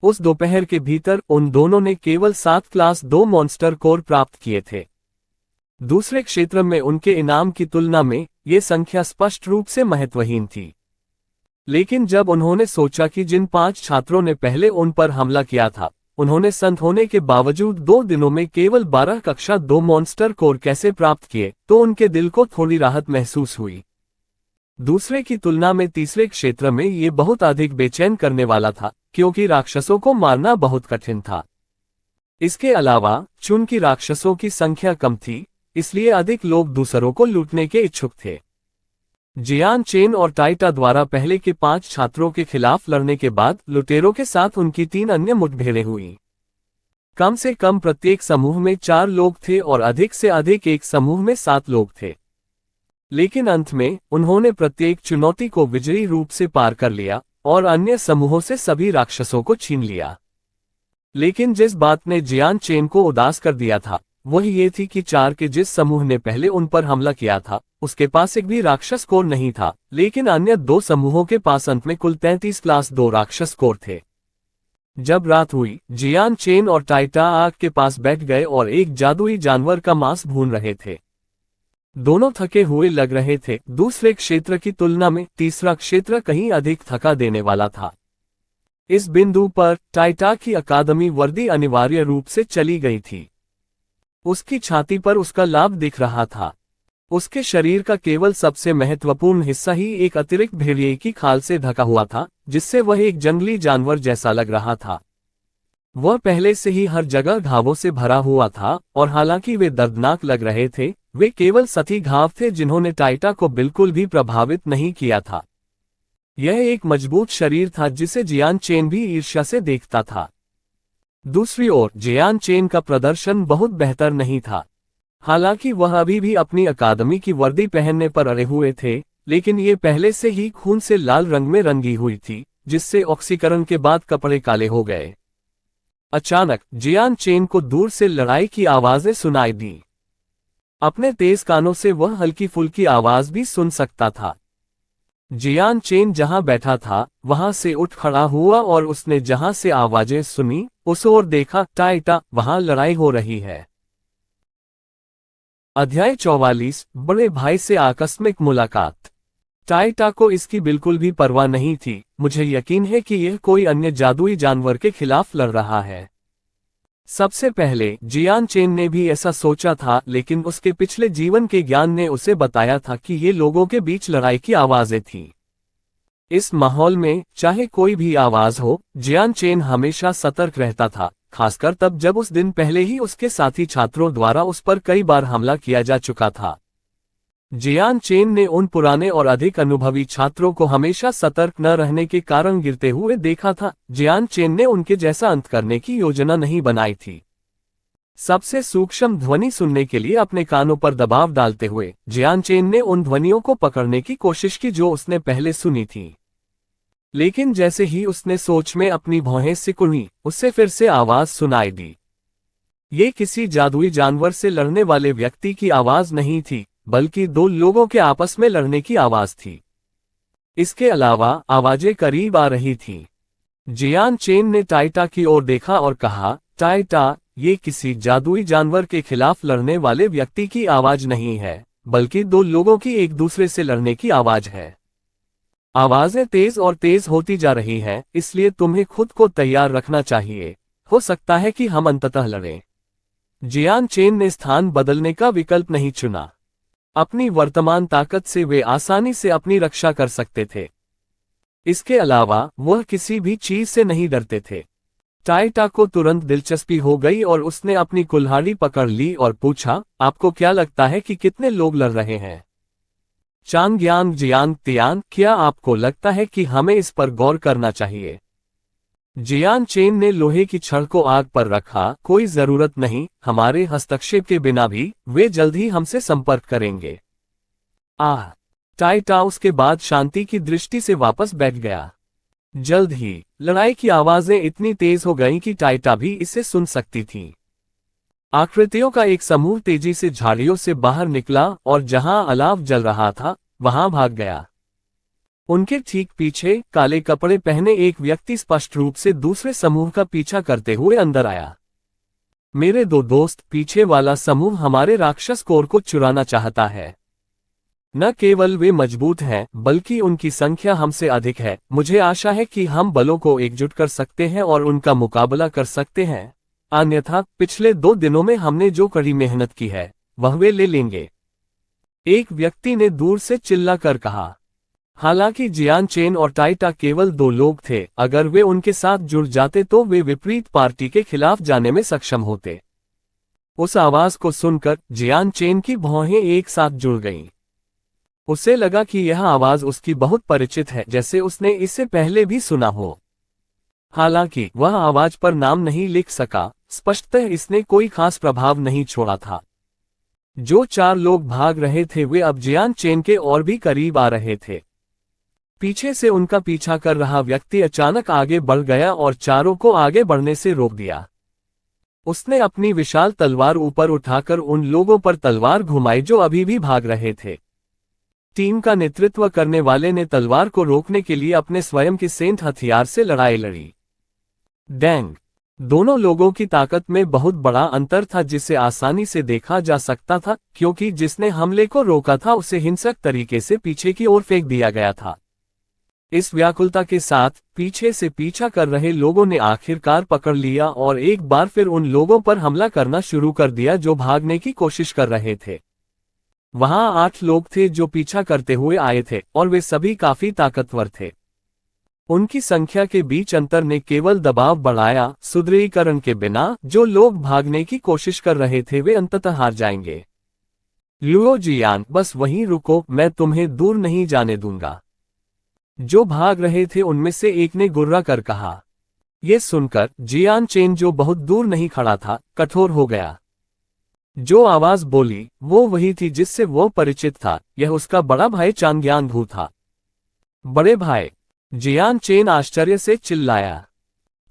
उस दोपहर के भीतर उन दोनों ने केवल 7 क्लास 2 मॉन्स्टर कोर प्राप्त किए थे। दूसरे क्षेत्र में उनके इनाम की तुलना में ये संख्या स्पष्ट रूप से महत्वहीन थी। लेकिन जब उन्होंने सोचा कि जिन 5 छात्रों ने पहले उन पर हमला किया था, उन्होंने संत होने के बावजूद 2 दिनों में केवल 12 कक्षा 2 मॉन्स्टर कोर कैसे प्राप्त किए, तो उनके दिल को थोड़ी राहत महसूस हुई। दूसरे की तुलना में तीसरे क्षेत्र में ये बहुत अधिक बेचैन करने वाला था, क्योंकि राक्षसों को मारना बहुत कठिन था। इसके अलावा चूंकि राक्षसों की संख्या कम थी, इसलिए अधिक लोग दूसरों को लूटने के इच्छुक थे। जियान चेन और टाइटा द्वारा पहले के 5 छात्रों के खिलाफ लड़ने के बाद लुटेरों के साथ उनकी 3 अन्य मुठभेड़ें हुई। कम से कम प्रत्येक समूह में 4 लोग थे और अधिक से अधिक एक समूह में 7 लोग थे। लेकिन अंत में उन्होंने प्रत्येक चुनौती को विजयी रूप से पार कर लिया और अन्य समूहों से सभी राक्षसों को छीन लिया। लेकिन जिस बात ने जियान चेन को उदास कर दिया था वह ये थी कि 4 के जिस समूह ने पहले उन पर हमला किया था उसके पास एक भी राक्षस कोर नहीं था, लेकिन अन्य 2 समूहों के पास अंत में कुल 33 क्लास 2 राक्षस कोर थे। जब रात हुई, जियान चेन और टाइटा आग के पास बैठ गए और एक जादुई जानवर का मांस भून रहे थे। दोनों थके हुए लग रहे थे। दूसरे क्षेत्र की तुलना में तीसरा क्षेत्र कहीं अधिक थका देने वाला था। इस बिंदु पर टाइटा की अकादमी वर्दी अनिवार्य रूप से चली गई थी। उसकी छाती पर उसका लाभ दिख रहा था। उसके शरीर का केवल सबसे महत्वपूर्ण हिस्सा ही एक अतिरिक्त भेड़िए की खाल से ढका हुआ था, जिससे वह एक जंगली जानवर जैसा लग रहा था। वह पहले से ही हर जगह घावों से भरा हुआ था, और हालांकि वे दर्दनाक लग रहे थे, वे केवल सतही घाव थे जिन्होंने टाइटा को बिल्कुल भी प्रभावित नहीं किया था। यह एक मजबूत शरीर था जिसे जियान चेन भी ईर्ष्या से देखता था। दूसरी ओर जियान चेन का प्रदर्शन बहुत बेहतर नहीं था। हालांकि वह अभी भी अपनी अकादमी की वर्दी पहनने पर अड़े हुए थे, लेकिन ये पहले से ही खून से लाल रंग में रंगी हुई थी, जिससे ऑक्सीकरण के बाद कपड़े काले हो गए। अचानक जियान चेन को दूर से लड़ाई की आवाजें सुनाई दी। अपने तेज कानों से वह हल्की फुल्की आवाज भी सुन सकता था। जियान चेन जहां बैठा था वहां से उठ खड़ा हुआ और उसने जहां से आवाजें सुनी उस ओर देखा। टाइटा, वहां लड़ाई हो रही है। अध्याय 44 बड़े भाई से आकस्मिक मुलाकात। टाइटा को इसकी बिल्कुल भी परवाह नहीं थी। मुझे यकीन है कि यह कोई अन्य जादुई जानवर के खिलाफ लड़ रहा है। सबसे पहले जियान चेन ने भी ऐसा सोचा था, लेकिन उसके पिछले जीवन के ज्ञान ने उसे बताया था कि ये लोगों के बीच लड़ाई की आवाजें थीं। इस माहौल में चाहे कोई भी आवाज हो, जियान चेन हमेशा सतर्क रहता था, खासकर तब जब उस दिन पहले ही उसके साथी छात्रों द्वारा उस पर कई बार हमला किया जा चुका था। जियान चेन ने उन पुराने और अधिक अनुभवी छात्रों को हमेशा सतर्क न रहने के कारण गिरते हुए देखा था। जियान चेन ने उनके जैसा अंत करने की योजना नहीं बनाई थी। सबसे सूक्ष्म ध्वनि सुनने के लिए अपने कानों पर दबाव डालते हुए जियान चेन ने उन ध्वनियों को पकड़ने की कोशिश की जो उसने पहले सुनी थी। लेकिन जैसे ही उसने सोच में अपनी भौहें सिकुड़ी, उससे फिर से आवाज सुनाई दी। ये किसी जादुई जानवर से लड़ने वाले व्यक्ति की आवाज नहीं थी, बल्कि दो लोगों के आपस में लड़ने की आवाज थी। इसके अलावा आवाजें करीब आ रही थीं। जियान चेन ने टाइटा की ओर देखा और कहा, टाइटा, ये किसी जादुई जानवर के खिलाफ लड़ने वाले व्यक्ति की आवाज नहीं है, बल्कि दो लोगों की एक दूसरे से लड़ने की आवाज है। आवाजें तेज और तेज होती जा रही हैं, इसलिए तुम्हें खुद को तैयार रखना चाहिए। हो सकता है कि हम अंततः लड़ें। जियान चेन ने स्थान बदलने का विकल्प नहीं चुना। अपनी वर्तमान ताकत से वे आसानी से अपनी रक्षा कर सकते थे। इसके अलावा वह किसी भी चीज से नहीं डरते थे। टाइटा को तुरंत दिलचस्पी हो गई और उसने अपनी कुल्हाड़ी पकड़ ली और पूछा, आपको क्या लगता है कि कितने लोग लड़ रहे हैं? चांगयांग जियांग तियांग, क्या आपको लगता है कि हमें इस पर गौर करना चाहिए? जियान चेन ने लोहे की छड़ को आग पर रखा। कोई जरूरत नहीं, हमारे हस्तक्षेप के बिना भी वे जल्द ही हमसे संपर्क करेंगे। टाइटा उसके बाद शांति की दृष्टि से वापस बैठ गया। जल्द ही लड़ाई की आवाजें इतनी तेज हो गईं कि टाइटा भी इसे सुन सकती थी। आकृतियों का एक समूह तेजी से झाड़ियों से बाहर निकला और जहां अलाव जल रहा था वहां भाग गया। उनके ठीक पीछे काले कपड़े पहने एक व्यक्ति स्पष्ट रूप से दूसरे समूह का पीछा करते हुए अंदर आया। मेरे दो दोस्त, पीछे वाला समूह हमारे राक्षस कोर को चुराना चाहता है। न केवल वे मजबूत हैं, बल्कि उनकी संख्या हमसे अधिक है। मुझे आशा है कि हम बलों को एकजुट कर सकते हैं और उनका मुकाबला कर सकते हैं। अन्यथा पिछले 2 दिनों में हमने जो कड़ी मेहनत की है वह वे ले लेंगे। एक व्यक्ति ने दूर से चिल्लाकर कहा। हालांकि जियान चेन और टाइटा केवल 2 लोग थे, अगर वे उनके साथ जुड़ जाते तो वे विपरीत पार्टी के खिलाफ जाने में सक्षम होते। उस आवाज को सुनकर जियान चेन की भौहें एक साथ जुड़ गईं। उसे लगा कि यह आवाज उसकी बहुत परिचित है, जैसे उसने इससे पहले भी सुना हो। हालांकि वह आवाज पर नाम नहीं लिख सका, स्पष्टतः इसने कोई खास प्रभाव नहीं छोड़ा था। जो 4 लोग भाग रहे थे वे अब जियान चेन के और भी करीब आ रहे थे। पीछे से उनका पीछा कर रहा व्यक्ति अचानक आगे बढ़ गया और चारों को आगे बढ़ने से रोक दिया। उसने अपनी विशाल तलवार ऊपर उठाकर उन लोगों पर तलवार घुमाई जो अभी भी भाग रहे थे। टीम का नेतृत्व करने वाले ने तलवार को रोकने के लिए अपने स्वयं के सेंट हथियार से लड़ाई लड़ी। डैंग! दोनों लोगों की ताकत में बहुत बड़ा अंतर था जिसे आसानी से देखा जा सकता था, क्योंकि जिसने हमले को रोका था उसे हिंसक तरीके से पीछे की ओर फेंक दिया गया था। इस व्याकुलता के साथ पीछे से पीछा कर रहे लोगों ने आखिरकार पकड़ लिया और एक बार फिर उन लोगों पर हमला करना शुरू कर दिया जो भागने की कोशिश कर रहे थे। वहां 8 लोग थे जो पीछा करते हुए आए थे और वे सभी काफी ताकतवर थे। उनकी संख्या के बीच अंतर ने केवल दबाव बढ़ाया। सुदृढ़ीकरण के बिना जो लोग भागने की कोशिश कर रहे थे वे अंततः हार जाएंगे। लुओ जियान, बस वहीं रुको, मैं तुम्हें दूर नहीं जाने दूंगा। जो भाग रहे थे उनमें से एक ने गुर्रा कर कहा। यह सुनकर जियान चेन, जो बहुत दूर नहीं खड़ा था, कठोर हो गया। जो आवाज बोली वो वही थी जिससे वो परिचित था। यह उसका बड़ा भाई चांगयांग हू था। बड़े भाई! जियान चेन आश्चर्य से चिल्लाया।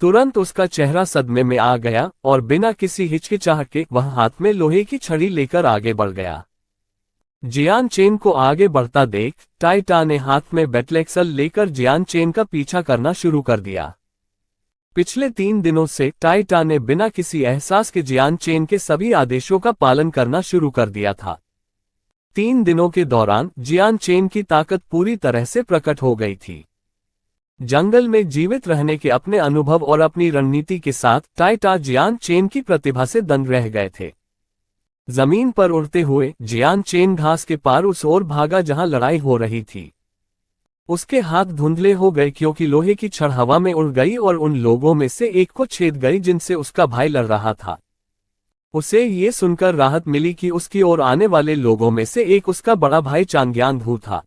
तुरंत उसका चेहरा सदमे में आ गया और बिना किसी हिचकिचाहट के वह हाथ में लोहे की छड़ी लेकर आगे बढ़ गया। जियान चेन को आगे बढ़ता देख टाइटा ने हाथ में बैटलेक्सल लेकर जियान चेन का पीछा करना शुरू कर दिया। पिछले 3 दिनों से टाइटा ने बिना किसी एहसास के जियान चेन के सभी आदेशों का पालन करना शुरू कर दिया था। 3 दिनों के दौरान जियान चेन की ताकत पूरी तरह से प्रकट हो गई थी। जंगल में जीवित रहने के अपने अनुभव और अपनी रणनीति के साथ टाई टा जियान चेन की प्रतिभा से दंग रह गए थे। जमीन पर उड़ते हुए जियान चेन घास के पार उस ओर भागा जहां लड़ाई हो रही थी। उसके हाथ धुंधले हो गए क्योंकि लोहे की छड़ हवा में उड़ गई और उन लोगों में से एक को छेद गई जिनसे उसका भाई लड़ रहा था। उसे ये सुनकर राहत मिली कि उसकी ओर आने वाले लोगों में से एक उसका बड़ा भाई चांग्यान धू था।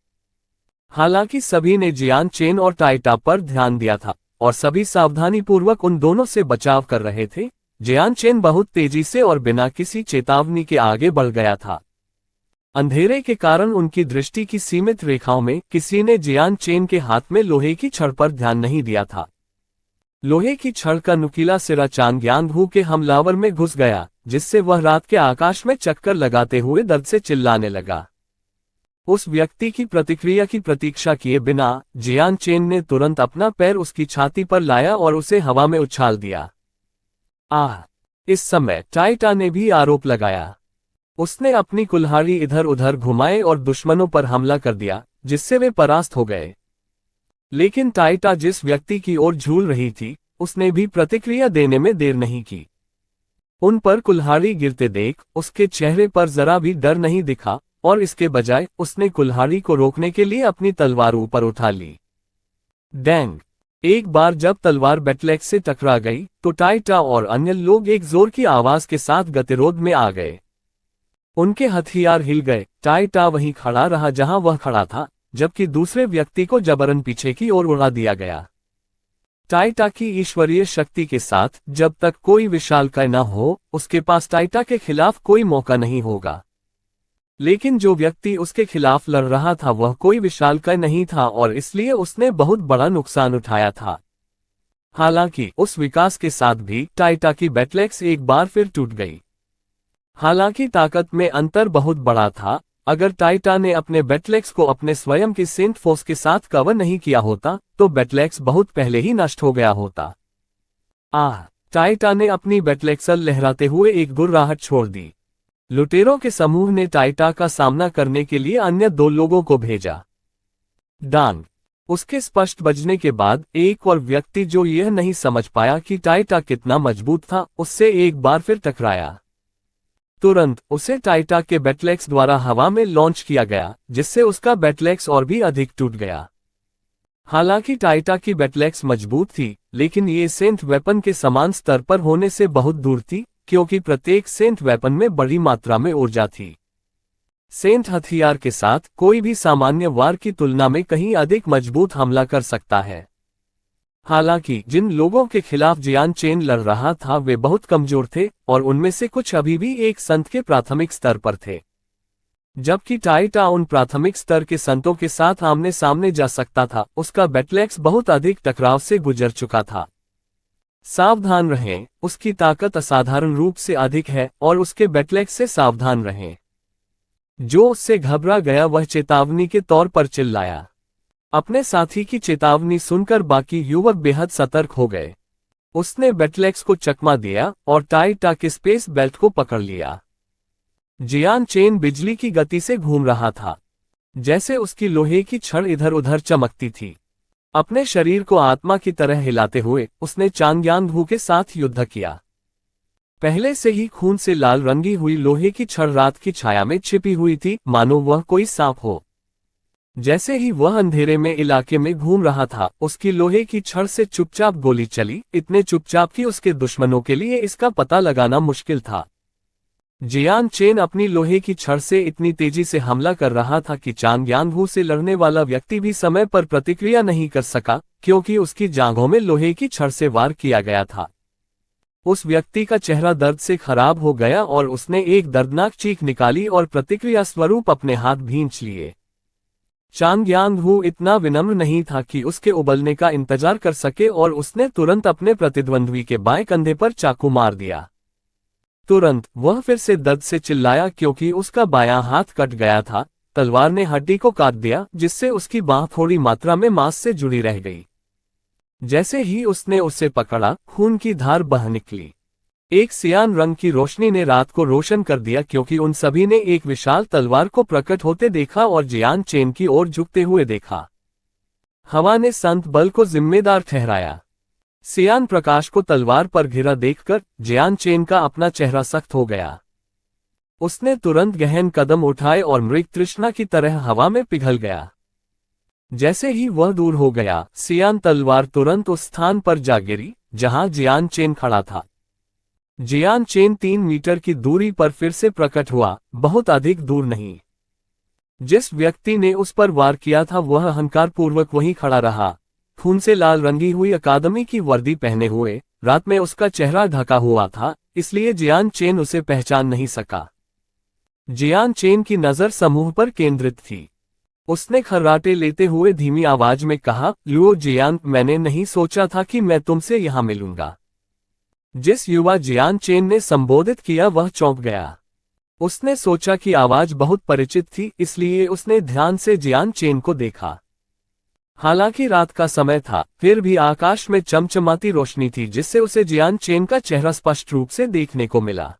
हालांकि सभी ने जियान चेन और टाई टा पर ध्यान दिया था और सभी सावधानीपूर्वक उन दोनों से बचाव कर रहे थे। जियान चेन बहुत तेजी से और बिना किसी चेतावनी के आगे बढ़ गया था। अंधेरे के कारण उनकी दृष्टि की सीमित रेखाओं में किसी ने जियान चेन के हाथ में लोहे की छड़ पर ध्यान नहीं दिया था। लोहे की छड़ का नुकीला सिरा चांग्यान के हमलावर में घुस गया, जिससे वह रात के आकाश में चक्कर लगाते हुए दर्द से चिल्लाने लगा। उस व्यक्ति की प्रतिक्रिया की प्रतीक्षा किए बिना जियान चेन ने तुरंत अपना पैर उसकी छाती पर लाया और उसे हवा में उछाल दिया। इस समय टाई टा ने भी आरोप लगाया। उसने अपनी कुल्हाड़ी इधर उधर घुमाए और दुश्मनों पर हमला कर दिया, जिससे वे परास्त हो गए। लेकिन टाई टा जिस व्यक्ति की ओर झूल रही थी, उसने भी प्रतिक्रिया देने में देर नहीं की। उन पर कुल्हाड़ी गिरते देख उसके चेहरे पर जरा भी डर नहीं दिखा और इसके बजाय उसने कुल्हाड़ी को रोकने के लिए अपनी तलवार ऊपर उठा ली। डैंग! एक बार जब तलवार बैटलैक्स से टकरा गई तो टाई टा और अन्य लोग एक जोर की आवाज के साथ गतिरोध में आ गए। उनके हथियार हिल गए। टाई टा वहीं खड़ा रहा जहां वह खड़ा था, जबकि दूसरे व्यक्ति को जबरन पीछे की ओर उड़ा दिया गया। टाई टा की ईश्वरीय शक्ति के साथ जब तक कोई विशालकाय न हो, उसके पास टाई टा के खिलाफ कोई मौका नहीं होगा। लेकिन जो व्यक्ति उसके खिलाफ लड़ रहा था वह कोई विशालकाय नहीं था और इसलिए उसने बहुत बड़ा नुकसान उठाया था। हालांकि उस विकास के साथ भी टाई टा की बैटलैक्स एक बार फिर टूट गई। हालांकि ताकत में अंतर बहुत बड़ा था। अगर टाई टा ने अपने बैटलैक्स को अपने स्वयं की सेंट फोर्स के साथ कवर नहीं किया होता तो बैटलैक्स बहुत पहले ही नष्ट हो गया होता। टाई टा ने अपनी बैटलैक्सल लहराते हुए एक गुर्राहट छोड़ दी। लुटेरों के समूह ने टाई टा का सामना करने के लिए अन्य 2 लोगों को भेजा। डांग! उसके स्पष्ट बजने के बाद एक और व्यक्ति जो यह नहीं समझ पाया कि टाई टा कितना मजबूत था, उससे एक बार फिर टकराया। तुरंत उसे टाई टा के बैटलैक्स द्वारा हवा में लॉन्च किया गया, जिससे उसका बैटलैक्स और भी अधिक टूट गया। हालांकि टाई टा की बैटलैक्स मजबूत थी, लेकिन ये सेंट वेपन के समान स्तर पर होने से बहुत दूर थी, क्योंकि प्रत्येक सेंट वेपन में बड़ी मात्रा में ऊर्जा थी। सेंट हथियार के साथ कोई भी सामान्य वार की तुलना में कहीं अधिक मजबूत हमला कर सकता है। हालांकि जिन लोगों के खिलाफ जियान चेन लड़ रहा था वे बहुत कमजोर थे और उनमें से कुछ अभी भी एक संत के प्राथमिक स्तर पर थे, जबकि टाई टा उन प्राथमिक स्तर के संतों के साथ आमने सामने जा सकता था। उसका बैटलैक्स बहुत अधिक टकराव से गुजर चुका था। सावधान रहें, उसकी ताकत असाधारण रूप से अधिक है और उसके बैटलैक्स से सावधान रहें। जो उससे घबरा गया वह चेतावनी के तौर पर चिल्लाया। अपने साथी की चेतावनी सुनकर बाकी युवक बेहद सतर्क हो गए। उसने बैटलैक्स को चकमा दिया और टाई टा के स्पेस बेल्ट को पकड़ लिया। जियान चेन बिजली की गति से घूम रहा था, जैसे उसकी लोहे की छड़ इधर उधर चमकती थी। अपने शरीर को आत्मा की तरह हिलाते हुए उसने चांग्यान के साथ युद्ध किया। पहले से ही खून से लाल रंगी हुई लोहे की छड़ रात की छाया में छिपी हुई थी, मानो वह कोई सांप हो। जैसे ही वह अंधेरे में इलाके में घूम रहा था, उसकी लोहे की छड़ से चुपचाप गोली चली, इतने चुपचाप कि उसके दुश्मनों के लिए इसका पता लगाना मुश्किल था। जियान चेन अपनी लोहे की छड़ से इतनी तेजी से हमला कर रहा था कि चांग्यान से लड़ने वाला व्यक्ति भी समय पर प्रतिक्रिया नहीं कर सका, क्योंकि उसकी जांघों में लोहे की छड़ से वार किया गया था। उस व्यक्ति का चेहरा दर्द से खराब हो गया और उसने एक दर्दनाक चीख निकाली और प्रतिक्रिया स्वरूप अपने हाथ भींच लिए। चांग्यान इतना विनम्र नहीं था कि उसके उबलने का इंतजार कर सके और उसने तुरंत अपने प्रतिद्वंद्वी के बाएं कंधे पर चाकू मार दिया। तुरंत वह फिर से दर्द से चिल्लाया क्योंकि उसका बायां हाथ कट गया था। तलवार ने हड्डी को काट दिया, जिससे उसकी बांह थोड़ी मात्रा में मांस से जुड़ी रह गई। जैसे ही उसने उसे पकड़ा, खून की धार बह निकली। एक सियान रंग की रोशनी ने रात को रोशन कर दिया, क्योंकि उन सभी ने एक विशाल तलवार को प्रकट होते देखा और जियान चेन की ओर झुकते हुए देखा। हवा ने संत बल को जिम्मेदार ठहराया। सियान प्रकाश को तलवार पर घिरा देखकर जियान चेन का अपना चेहरा सख्त हो गया। उसने तुरंत गहन कदम उठाए और मृग तृष्णा की तरह हवा में पिघल गया। जैसे ही वह दूर हो गया, सियान तलवार तुरंत उस स्थान पर जा गिरी जहां जियान चेन खड़ा था। जियान चेन 3 मीटर की दूरी पर फिर से प्रकट हुआ, बहुत अधिक दूर नहीं। जिस व्यक्ति ने उस पर वार किया था वह अहंकारपूर्वक वहीं खड़ा रहा, खून से लाल रंगी हुई अकादमी की वर्दी पहने हुए। रात में उसका चेहरा ढका हुआ था, इसलिए जियान चेन उसे पहचान नहीं सका। जियान चेन की नजर समूह पर केंद्रित थी। उसने खर्राटे लेते हुए धीमी आवाज में कहा, लुओ जियान, मैंने नहीं सोचा था कि मैं तुमसे यहां मिलूंगा। जिस युवा जियान चेन ने संबोधित किया वह चौंक गया। उसने सोचा कि आवाज बहुत परिचित थी, इसलिए उसने ध्यान से जियान चेन को देखा। हालांकि रात का समय था, फिर भी आकाश में चमचमाती रोशनी थी जिससे उसे जियान चेन का चेहरा स्पष्ट रूप से देखने को मिला।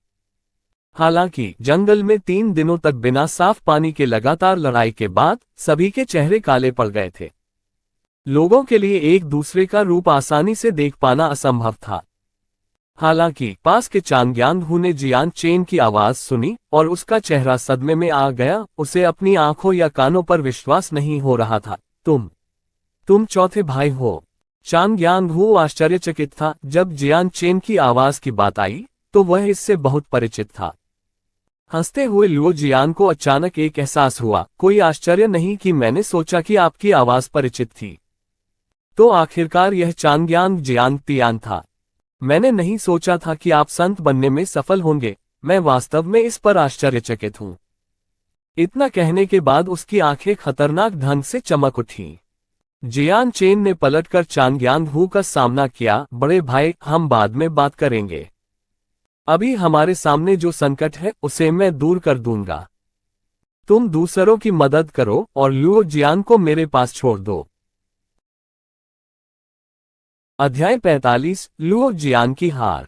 हालांकि जंगल में 3 दिनों तक बिना साफ पानी के लगातार लड़ाई के बाद सभी के चेहरे काले पड़ गए थे। लोगों के लिए एक दूसरे का रूप आसानी से देख पाना असंभव था। हालांकि पास के चांगयांगहू ने जियान चेन की आवाज सुनी और उसका चेहरा सदमे में आ गया। उसे अपनी आंखों या कानों पर विश्वास नहीं हो रहा था। तुम चौथे भाई हो? चांगयांगहू आश्चर्यचकित था। जब जियान चेन की आवाज की बात आई तो वह इससे बहुत परिचित था। हंसते हुए लुओ जियान को अचानक एक एहसास हुआ, कोई आश्चर्य नहीं कि मैंने सोचा कि आपकी आवाज परिचित थी। तो आखिरकार यह चांगयांग जियांग तियान था। मैंने नहीं सोचा था कि आप संत बनने में सफल होंगे। मैं वास्तव में इस पर आश्चर्यचकित हूं। इतना कहने के बाद उसकी आंखें खतरनाक ढंग से चमक उठीं। जियान चेन ने पलटकर चांगयांगहू का सामना किया। बड़े भाई, हम बाद में बात करेंगे। अभी हमारे सामने जो संकट है उसे मैं दूर कर दूंगा। तुम दूसरों की मदद करो और लुओ जियान को मेरे पास छोड़ दो। अध्याय 45, लुओ जियान की हार।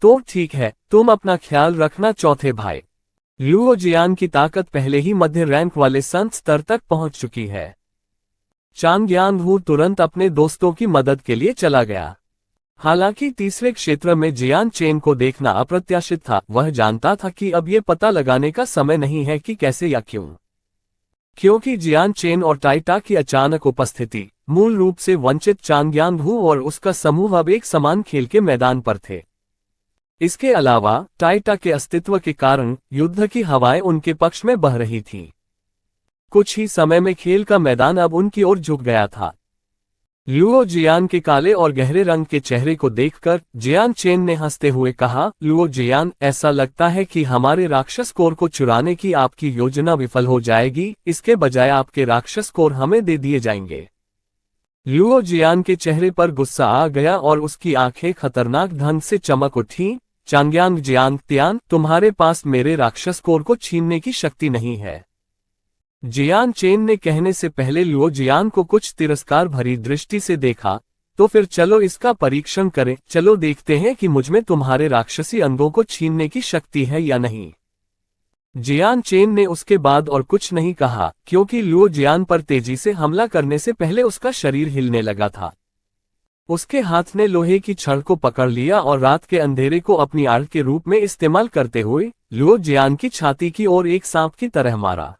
तो ठीक है, तुम अपना ख्याल रखना चौथे भाई। लुओ जियान की ताकत पहले ही मध्य रैंक वाले संत स्तर तक पहुंच चुकी है। चांगयांगहू तुरंत अपने दोस्तों की मदद के लिए चला गया। हालांकि तीसरे क्षेत्र में जियान चेन को देखना अप्रत्याशित था। वह जानता था कि अब यह पता लगाने का समय नहीं है कि कैसे या क्यों, क्योंकि जियान चेन और टाइटा की अचानक उपस्थिति मूल रूप से वंचित चांगयांगहू और उसका समूह अब एक समान खेल के मैदान पर थे। इसके अलावा टाइटा के अस्तित्व के कारण युद्ध की हवाएं उनके पक्ष में बह रही थीं। कुछ ही समय में खेल का मैदान अब उनकी ओर झुक गया था। लुओ जियान के काले और गहरे रंग के चेहरे को देखकर जियान चेन ने हंसते हुए कहा, लुओ जियान, ऐसा लगता है कि हमारे राक्षस कोर को चुराने की आपकी योजना विफल हो जाएगी। इसके बजाय आपके राक्षस कोर हमें दे दिए जाएंगे। लुओ जियान के चेहरे पर गुस्सा आ गया और उसकी आंखें खतरनाक ढंग से चमक उठीं। चांगयांग जियांग तियान, तुम्हारे पास मेरे राक्षस कोर को छीनने की शक्ति नहीं है। जियान चेन ने कहने से पहले लुओ जियान को कुछ तिरस्कार भरी दृष्टि से देखा। तो फिर चलो इसका परीक्षण करें। चलो देखते हैं कि मुझमें तुम्हारे राक्षसी अंगों को छीनने की शक्ति है या नहीं। जियान चेन ने उसके बाद और कुछ नहीं कहा, क्योंकि लुओ जियान पर तेजी से हमला करने से पहले उसका शरीर हिलने लगा था। उसके हाथ ने लोहे की छड़ को पकड़ लिया और रात के अंधेरे को अपनी आड़ के रूप में इस्तेमाल करते हुए लुओ जियान की छाती की ओर एक सांप की तरह मारा।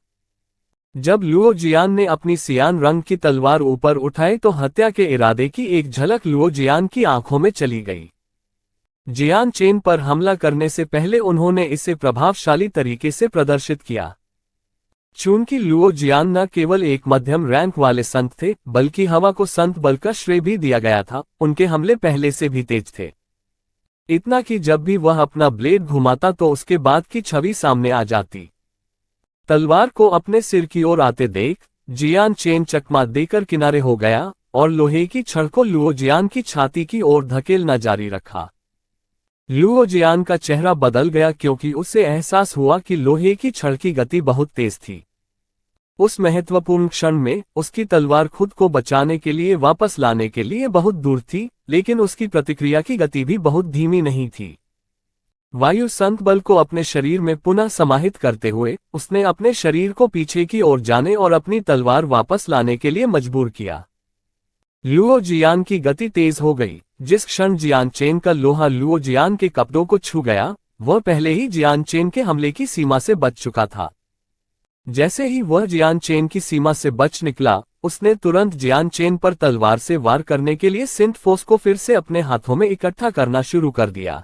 जब लुओ जियान ने अपनी सियान रंग की तलवार ऊपर उठाई तो हत्या के इरादे की एक झलक लुओ जियान की आंखों में चली गई। जियान चेन पर हमला करने से पहले उन्होंने इसे प्रभावशाली तरीके से प्रदर्शित किया। चूंकि लुओ जियान न केवल एक मध्यम रैंक वाले संत थे, बल्कि हवा को संत बल का श्रेय भी दिया गया था। उनके हमले पहले से भी तेज थे, इतना कि जब भी वह अपना ब्लेड घुमाता तो उसके बाद की छवि सामने आ जाती। तलवार को अपने सिर की ओर आते देख जियान चेन चकमा देकर किनारे हो गया और लोहे की छड़ को लुओ जियान की छाती की ओर धकेलना जारी रखा। लुओ जियान का चेहरा बदल गया क्योंकि उसे एहसास हुआ कि लोहे की छड़ की गति बहुत तेज थी। उस महत्वपूर्ण क्षण में उसकी तलवार खुद को बचाने के लिए वापस लाने के लिए बहुत दूर थी, लेकिन उसकी प्रतिक्रिया की गति भी बहुत धीमी नहीं थी। वायु संत बल को अपने शरीर में पुनः समाहित करते हुए उसने अपने शरीर को पीछे की ओर जाने और अपनी तलवार वापस लाने के लिए मजबूर किया। लुओ जियान की गति तेज हो गई। जिस क्षण जियान चेन का लोहा लुओ जियान के कपड़ों को छू गया, वह पहले ही जियान चेन के हमले की सीमा से बच चुका था। जैसे ही वह जियान चेन की सीमा से बच निकला, उसने तुरंत जियान चेन पर तलवार से वार करने के लिए सेंट फोर्स को फिर से अपने हाथों में इकट्ठा करना शुरू कर दिया।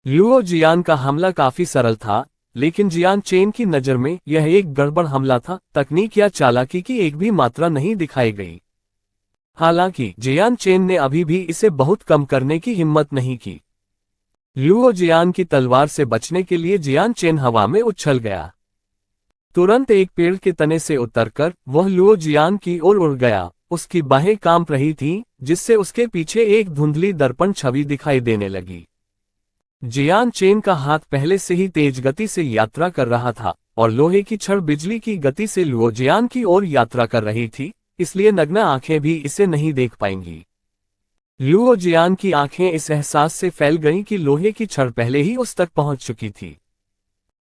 लुओ जियान का हमला काफी सरल था, लेकिन जियान चेन की नज़र में यह एक गड़बड़ हमला था। तकनीक या चालाकी की एक भी मात्रा नहीं दिखाई गई। हालांकि जियान चेन ने अभी भी इसे बहुत कम करने की हिम्मत नहीं की। लुओ जियान की तलवार से बचने के लिए जियान चेन हवा में उछल गया। तुरंत एक पेड़ के तने से उतरकर वह लुओ जियान की ओर उड़ गया। उसकी बाहें कांप रही थीं, जिससे उसके पीछे एक धुंधली दर्पण छवि दिखाई देने लगी। जियान चेन का हाथ पहले से ही तेज गति से यात्रा कर रहा था, और लोहे की छड़ बिजली की गति से लुओ जियान की ओर यात्रा कर रही थी, इसलिए नग्न आंखें भी इसे नहीं देख पाएंगी। लुओ जियान की आंखें इस एहसास से फैल गईं कि लोहे की छड़ पहले ही उस तक पहुंच चुकी थी।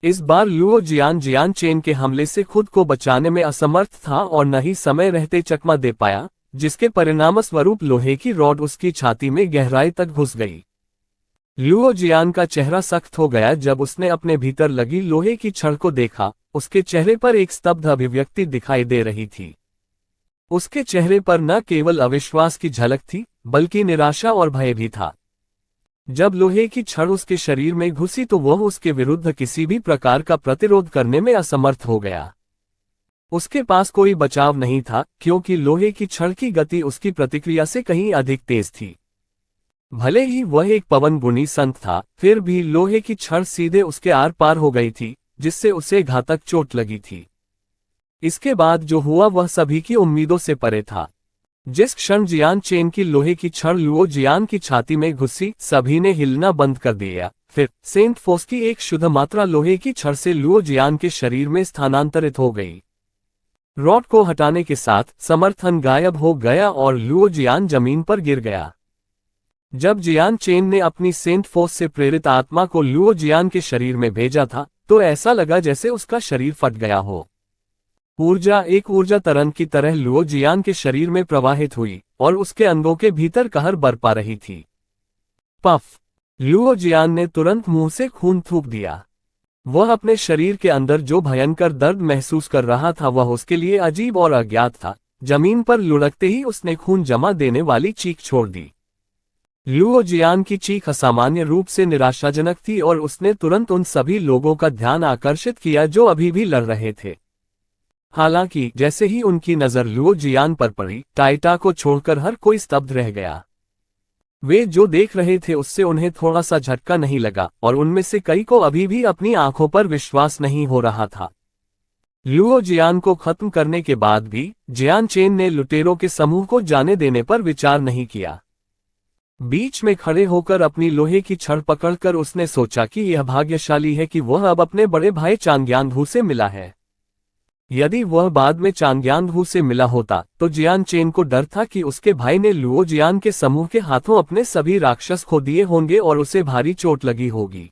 इस बार लुओ जियान जियान चेन के हमले से खुद को बचाने में असमर्थ था और न ही समय रहते चकमा दे पाया, जिसके परिणामस्वरूप लोहे की रॉड उसकी छाती में गहराई तक घुस गई। लुओ जियान का चेहरा सख्त हो गया जब उसने अपने भीतर लगी लोहे की छड़ को देखा। उसके चेहरे पर एक स्तब्ध अभिव्यक्ति दिखाई दे रही थी। उसके चेहरे पर न केवल अविश्वास की झलक थी, बल्कि निराशा और भय भी था। जब लोहे की छड़ उसके शरीर में घुसी तो वह उसके विरुद्ध किसी भी प्रकार का प्रतिरोध करने में असमर्थ हो गया। उसके पास कोई बचाव नहीं था, क्योंकि लोहे की छड़ की गति उसकी प्रतिक्रिया से कहीं अधिक तेज थी। भले ही वह एक पवन गुणी संत था, फिर भी लोहे की छड़ सीधे उसके आर पार हो गई थी, जिससे उसे घातक चोट लगी थी। इसके बाद जो हुआ वह सभी की उम्मीदों से परे था। जिस क्षण जियान चेन की लोहे की छड़ लुओ जियान की छाती में घुसी, सभी ने हिलना बंद कर दिया। फिर सेंट फोर्स की एक शुद्ध मात्रा लोहे की छड़ से लुओ जियान के शरीर में स्थानांतरित हो गई। रॉड को हटाने के साथ समर्थन गायब हो गया और लुओ जियान जमीन पर गिर गया। जब जियान चेन ने अपनी सेंट फोर्स से प्रेरित आत्मा को लुओ जियान के शरीर में भेजा था, तो ऐसा लगा जैसे उसका शरीर फट गया हो। ऊर्जा एक ऊर्जा तरंग की तरह लुओ जियान के शरीर में प्रवाहित हुई और उसके अंगों के भीतर कहर बरपा रही थी। पफ! लुओ जियान ने तुरंत मुंह से खून थूक दिया। वह अपने शरीर के अंदर जो भयंकर दर्द महसूस कर रहा था वह उसके लिए अजीब और अज्ञात था। जमीन पर लुढ़कते ही उसने खून जमा देने वाली चीख छोड़ दी। लुओ जियान की चीख असामान्य रूप से निराशाजनक थी और उसने तुरंत उन सभी लोगों का ध्यान आकर्षित किया जो अभी भी लड़ रहे थे। हालांकि जैसे ही उनकी नजर लुओ जियान पर पड़ी, टाइटा को छोड़कर हर कोई स्तब्ध रह गया। वे जो देख रहे थे उससे उन्हें थोड़ा सा झटका नहीं लगा और उनमें से कई को अभी भी अपनी आंखों पर विश्वास नहीं हो रहा था। लुओ जियान को खत्म करने के बाद भी जियान चेन ने लुटेरों के समूह को जाने देने पर विचार नहीं किया। बीच में खड़े होकर अपनी लोहे की छड़ पकड़कर उसने सोचा कि यह भाग्यशाली है कि वह अब अपने बड़े भाई चांग्यांधू से मिला है। यदि वह बाद में चांग्यांधू से मिला होता तो जियान चेन को डर था कि उसके भाई ने लुओ जियान के समूह के हाथों अपने सभी राक्षस खो दिए होंगे और उसे भारी चोट लगी होगी।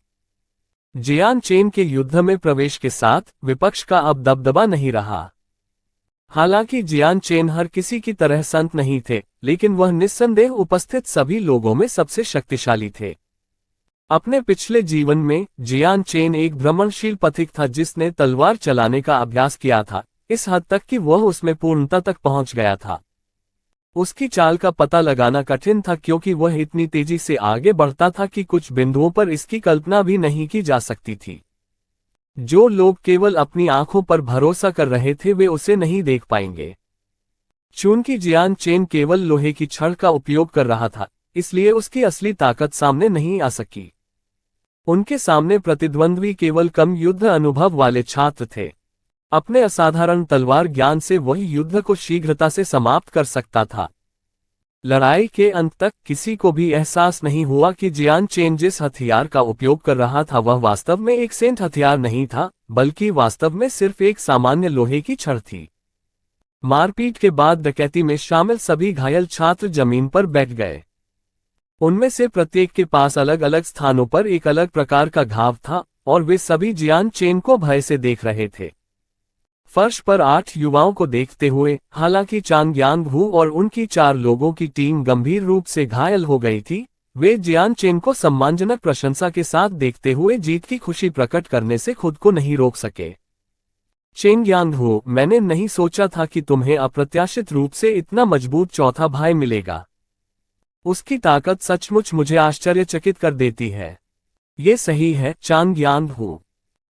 जियान चेन के युद्ध में प्रवेश के साथ विपक्ष का अब दबदबा नहीं रहा। हालांकि जियान चेन हर किसी की तरह संत नहीं थे, लेकिन वह निस्संदेह उपस्थित सभी लोगों में सबसे शक्तिशाली थे। अपने पिछले जीवन में जियान चेन एक भ्रमणशील पथिक था जिसने तलवार चलाने का अभ्यास किया था, इस हद तक कि वह उसमें पूर्णता तक पहुंच गया था। उसकी चाल का पता लगाना कठिन था क्योंकि वह इतनी तेजी से आगे बढ़ता था कि कुछ बिंदुओं पर इसकी कल्पना भी नहीं की जा सकती थी। जो लोग केवल अपनी आंखों पर भरोसा कर रहे थे वे उसे नहीं देख पाएंगे। चूंकि जियान चेन केवल लोहे की छड़ का उपयोग कर रहा था, इसलिए उसकी असली ताकत सामने नहीं आ सकी। उनके सामने प्रतिद्वंद्वी केवल कम युद्ध अनुभव वाले छात्र थे। अपने असाधारण तलवार ज्ञान से वही युद्ध को शीघ्रता से समाप्त कर सकता था। लड़ाई के अंत तक किसी को भी एहसास नहीं हुआ कि जियान चेन जिस हथियार का उपयोग कर रहा था वह वास्तव में एक सेंट हथियार नहीं था, बल्कि वास्तव में सिर्फ एक सामान्य लोहे की छड़ थी। मारपीट के बाद डकैती में शामिल सभी घायल छात्र जमीन पर बैठ गए। उनमें से प्रत्येक के पास अलग अलग स्थानों पर एक अलग प्रकार का घाव था और वे सभी जियान चेन को भय से देख रहे थे। फर्श पर 8 युवाओं को देखते हुए, हालांकि चांग यांगहू और उनकी 4 लोगों की टीम गंभीर रूप से घायल हो गई थी, वे जियान चेन को सम्मानजनक प्रशंसा के साथ देखते हुए जीत की खुशी प्रकट करने से खुद को नहीं रोक सके। चेंग यांगहू, मैंने नहीं सोचा था कि तुम्हें अप्रत्याशित रूप से इतना मजबूत चौथा भाई मिलेगा। उसकी ताकत सचमुच मुझे आश्चर्यचकित कर देती है। ये सही है, चांग यांगहू।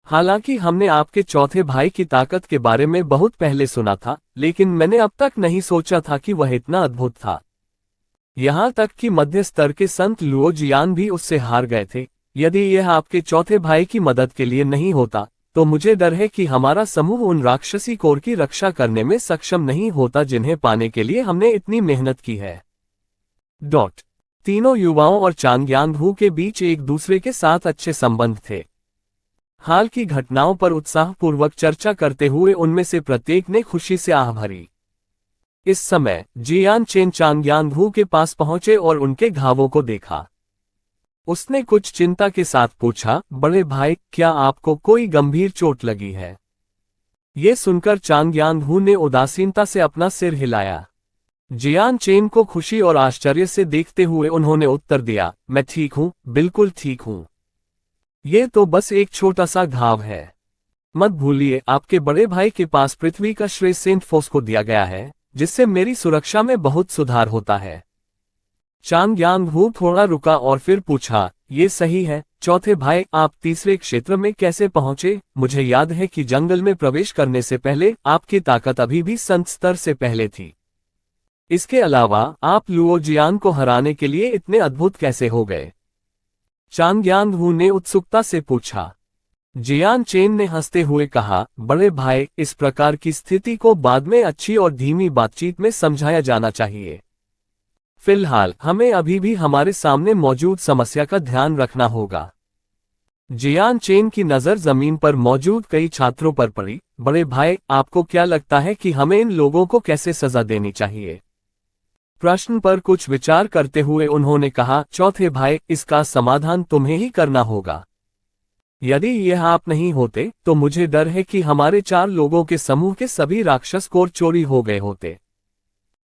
हालांकि हमने आपके चौथे भाई की ताकत के बारे में बहुत पहले सुना था, लेकिन मैंने अब तक नहीं सोचा था कि वह इतना अद्भुत था। यहाँ तक कि मध्य स्तर के संत लुओ जियान भी उससे हार गए थे। यदि यह आपके चौथे भाई की मदद के लिए नहीं होता, तो मुझे डर है कि हमारा समूह उन राक्षसी कोर की रक्षा करने में सक्षम नहीं होता जिन्हें पाने के लिए हमने इतनी मेहनत की है। तीनों युवाओं और चांग यांगहू के बीच एक दूसरे के साथ अच्छे संबंध थे। हाल की घटनाओं पर उत्साहपूर्वक चर्चा करते हुए उनमें से प्रत्येक ने खुशी से आह भरी। इस समय जियान चेन चांग यांगहू के पास पहुंचे और उनके घावों को देखा। उसने कुछ चिंता के साथ पूछा, बड़े भाई, क्या आपको कोई गंभीर चोट लगी है? ये सुनकर चांग यांगहू ने उदासीनता से अपना सिर हिलाया। जियान चेन को खुशी और आश्चर्य से देखते हुए उन्होंने उत्तर दिया, मैं ठीक हूं, बिल्कुल ठीक हूं। ये तो बस एक छोटा सा घाव है। मत भूलिए, आपके बड़े भाई के पास पृथ्वी का श्रेय सेंट फोर्स को दिया गया है, जिससे मेरी सुरक्षा में बहुत सुधार होता है। चांग यांगहू थोड़ा रुका और फिर पूछा, ये सही है, चौथे भाई, आप तीसरे क्षेत्र में कैसे पहुंचे? मुझे याद है कि जंगल में प्रवेश करने से पहले आपकी ताकत अभी भी संत स्तर से पहले थी। इसके अलावा आप लुओ जियान को हराने के लिए इतने अद्भुत कैसे हो गए? चांग यांगहू ने उत्सुकता से पूछा। जियान चेन ने हंसते हुए कहा, बड़े भाई, इस प्रकार की स्थिति को बाद में अच्छी और धीमी बातचीत में समझाया जाना चाहिए। फिलहाल हमें अभी भी हमारे सामने मौजूद समस्या का ध्यान रखना होगा। जियान चेन की नजर जमीन पर मौजूद कई छात्रों पर पड़ी। बड़े भाई, आपको क्या लगता है कि हमें इन लोगों को कैसे सजा देनी चाहिए? प्रश्न पर कुछ विचार करते हुए उन्होंने कहा, चौथे भाई, इसका समाधान तुम्हें ही करना होगा। यदि यह आप नहीं होते, तो मुझे डर है कि हमारे 4 लोगों के समूह के सभी राक्षस कोर चोरी हो गए होते।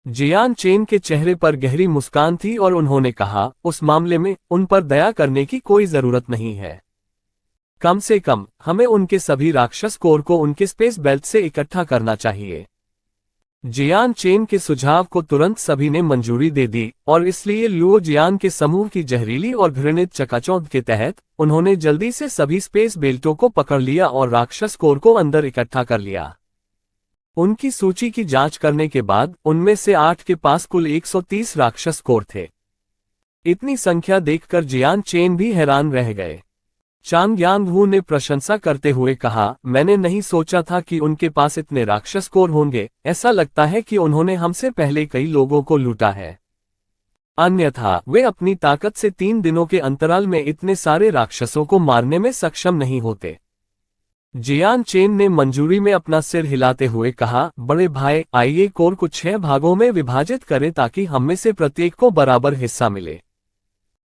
जियान चेन के चेहरे पर गहरी मुस्कान थी और उन्होंने कहा, उस मामले में उन पर दया करने की कोई जरूरत नहीं है। कम से कम हमें उनके सभी राक्षस कोर को उनके स्पेस बेल्ट से इकट्ठा करना चाहिए। जियान चेन के सुझाव को तुरंत सभी ने मंजूरी दे दी और इसलिए लुओ जियान के समूह की जहरीली और घृणित चकाचौंध के तहत उन्होंने जल्दी से सभी स्पेस बेल्टों को पकड़ लिया और राक्षस कोर को अंदर इकट्ठा कर लिया। उनकी सूची की जांच करने के बाद उनमें से 8 के पास कुल 130 राक्षस कोर थे। इतनी संख्या देखकर जियान चेन भी हैरान रह गए। चांग यांगहू ने प्रशंसा करते हुए कहा, मैंने नहीं सोचा था कि उनके पास इतने राक्षस कोर होंगे। ऐसा लगता है कि उन्होंने हमसे पहले कई लोगों को लूटा है। अन्यथा वे अपनी ताकत से 3 दिनों के अंतराल में इतने सारे राक्षसों को मारने में सक्षम नहीं होते। जियान चेन ने मंजूरी में अपना सिर हिलाते हुए कहा, बड़े भाई, आइए कोर को 6 भागों में विभाजित करें ताकि हममें से प्रत्येक को बराबर हिस्सा मिले।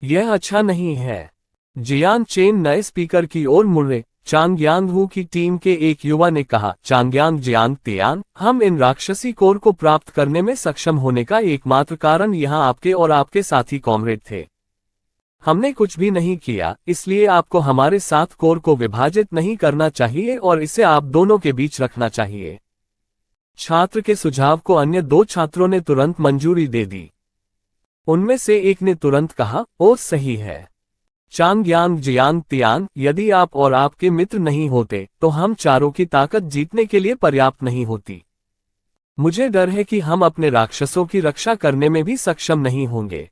यह अच्छा नहीं है। जियान चेन नए स्पीकर की ओर मुड़े। चांग यांगहू की टीम के एक युवा ने कहा, चांगयांग जियांग तियान, हम इन राक्षसी कोर को प्राप्त करने में सक्षम होने का एकमात्र कारण यहाँ आपके और आपके साथी कॉमरेड थे। हमने कुछ भी नहीं किया, इसलिए आपको हमारे साथ कोर को विभाजित नहीं करना चाहिए और इसे आप दोनों के बीच रखना चाहिए। छात्र के सुझाव को अन्य 2 छात्रों ने तुरंत मंजूरी दे दी। उनमें से एक ने तुरंत कहा, ओ सही है। चांगयांग जियांग तियान, यदि आप और आपके मित्र नहीं होते तो हम चारों की ताकत जीतने के लिए पर्याप्त नहीं होती। मुझे डर है कि हम अपने राक्षसों की रक्षा करने में भी सक्षम नहीं होंगे।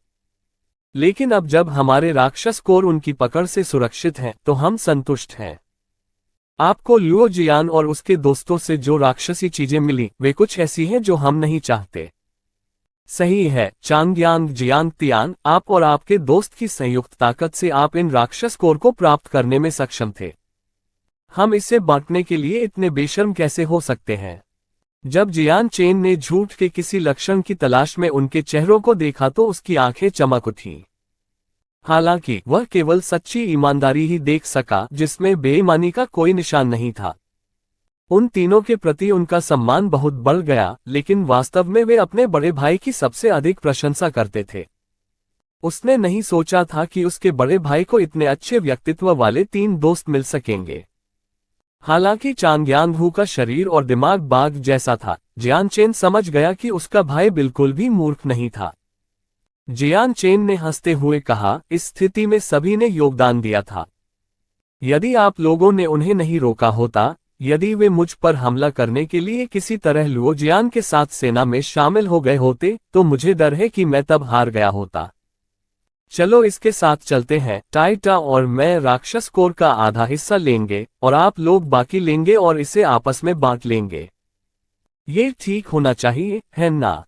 लेकिन अब जब हमारे राक्षस कोर उनकी पकड़ से सुरक्षित हैं, तो हम संतुष्ट हैं। आपको लुओ जियान और उसके दोस्तों से जो राक्षसी चीजें मिली, वे कुछ ऐसी हैं जो हम नहीं चाहते। सही है चांगयांग जियांग तियान, आप और आपके दोस्त की संयुक्त ताकत से आप इन राक्षस कोर को प्राप्त करने में सक्षम थे। हम इसे बांटने के लिए इतने बेशर्म कैसे हो सकते हैं? जब जियान चेन ने झूठ के किसी लक्षण की तलाश में उनके चेहरों को देखा तो उसकी आंखें चमक उठीं। हालांकि वह केवल सच्ची ईमानदारी ही देख सका, जिसमें बेईमानी का कोई निशान नहीं था। उन तीनों के प्रति उनका सम्मान बहुत बढ़ गया, लेकिन वास्तव में वे अपने बड़े भाई की सबसे अधिक प्रशंसा करते थे। उसने नहीं सोचा था कि उसके बड़े भाई को इतने अच्छे व्यक्तित्व वाले 3 दोस्त मिल सकेंगे। हालांकि चांगयांगहू का शरीर और दिमाग बाघ जैसा था, जियान चेन समझ गया कि उसका भाई बिल्कुल भी मूर्ख नहीं था। जियान चेन ने हंसते हुए कहा, इस स्थिति में सभी ने योगदान दिया था। यदि आप लोगों ने उन्हें नहीं रोका होता, यदि वे मुझ पर हमला करने के लिए किसी तरह लुओ जियान के साथ सेना में शामिल हो गए होते, तो मुझे डर है कि मैं तब हार गया होता। चलो इसके साथ चलते हैं। टाइटा और मैं राक्षस कोर का आधा हिस्सा लेंगे और आप लोग बाकी लेंगे और इसे आपस में बांट लेंगे। ये ठीक होना चाहिए, है ना?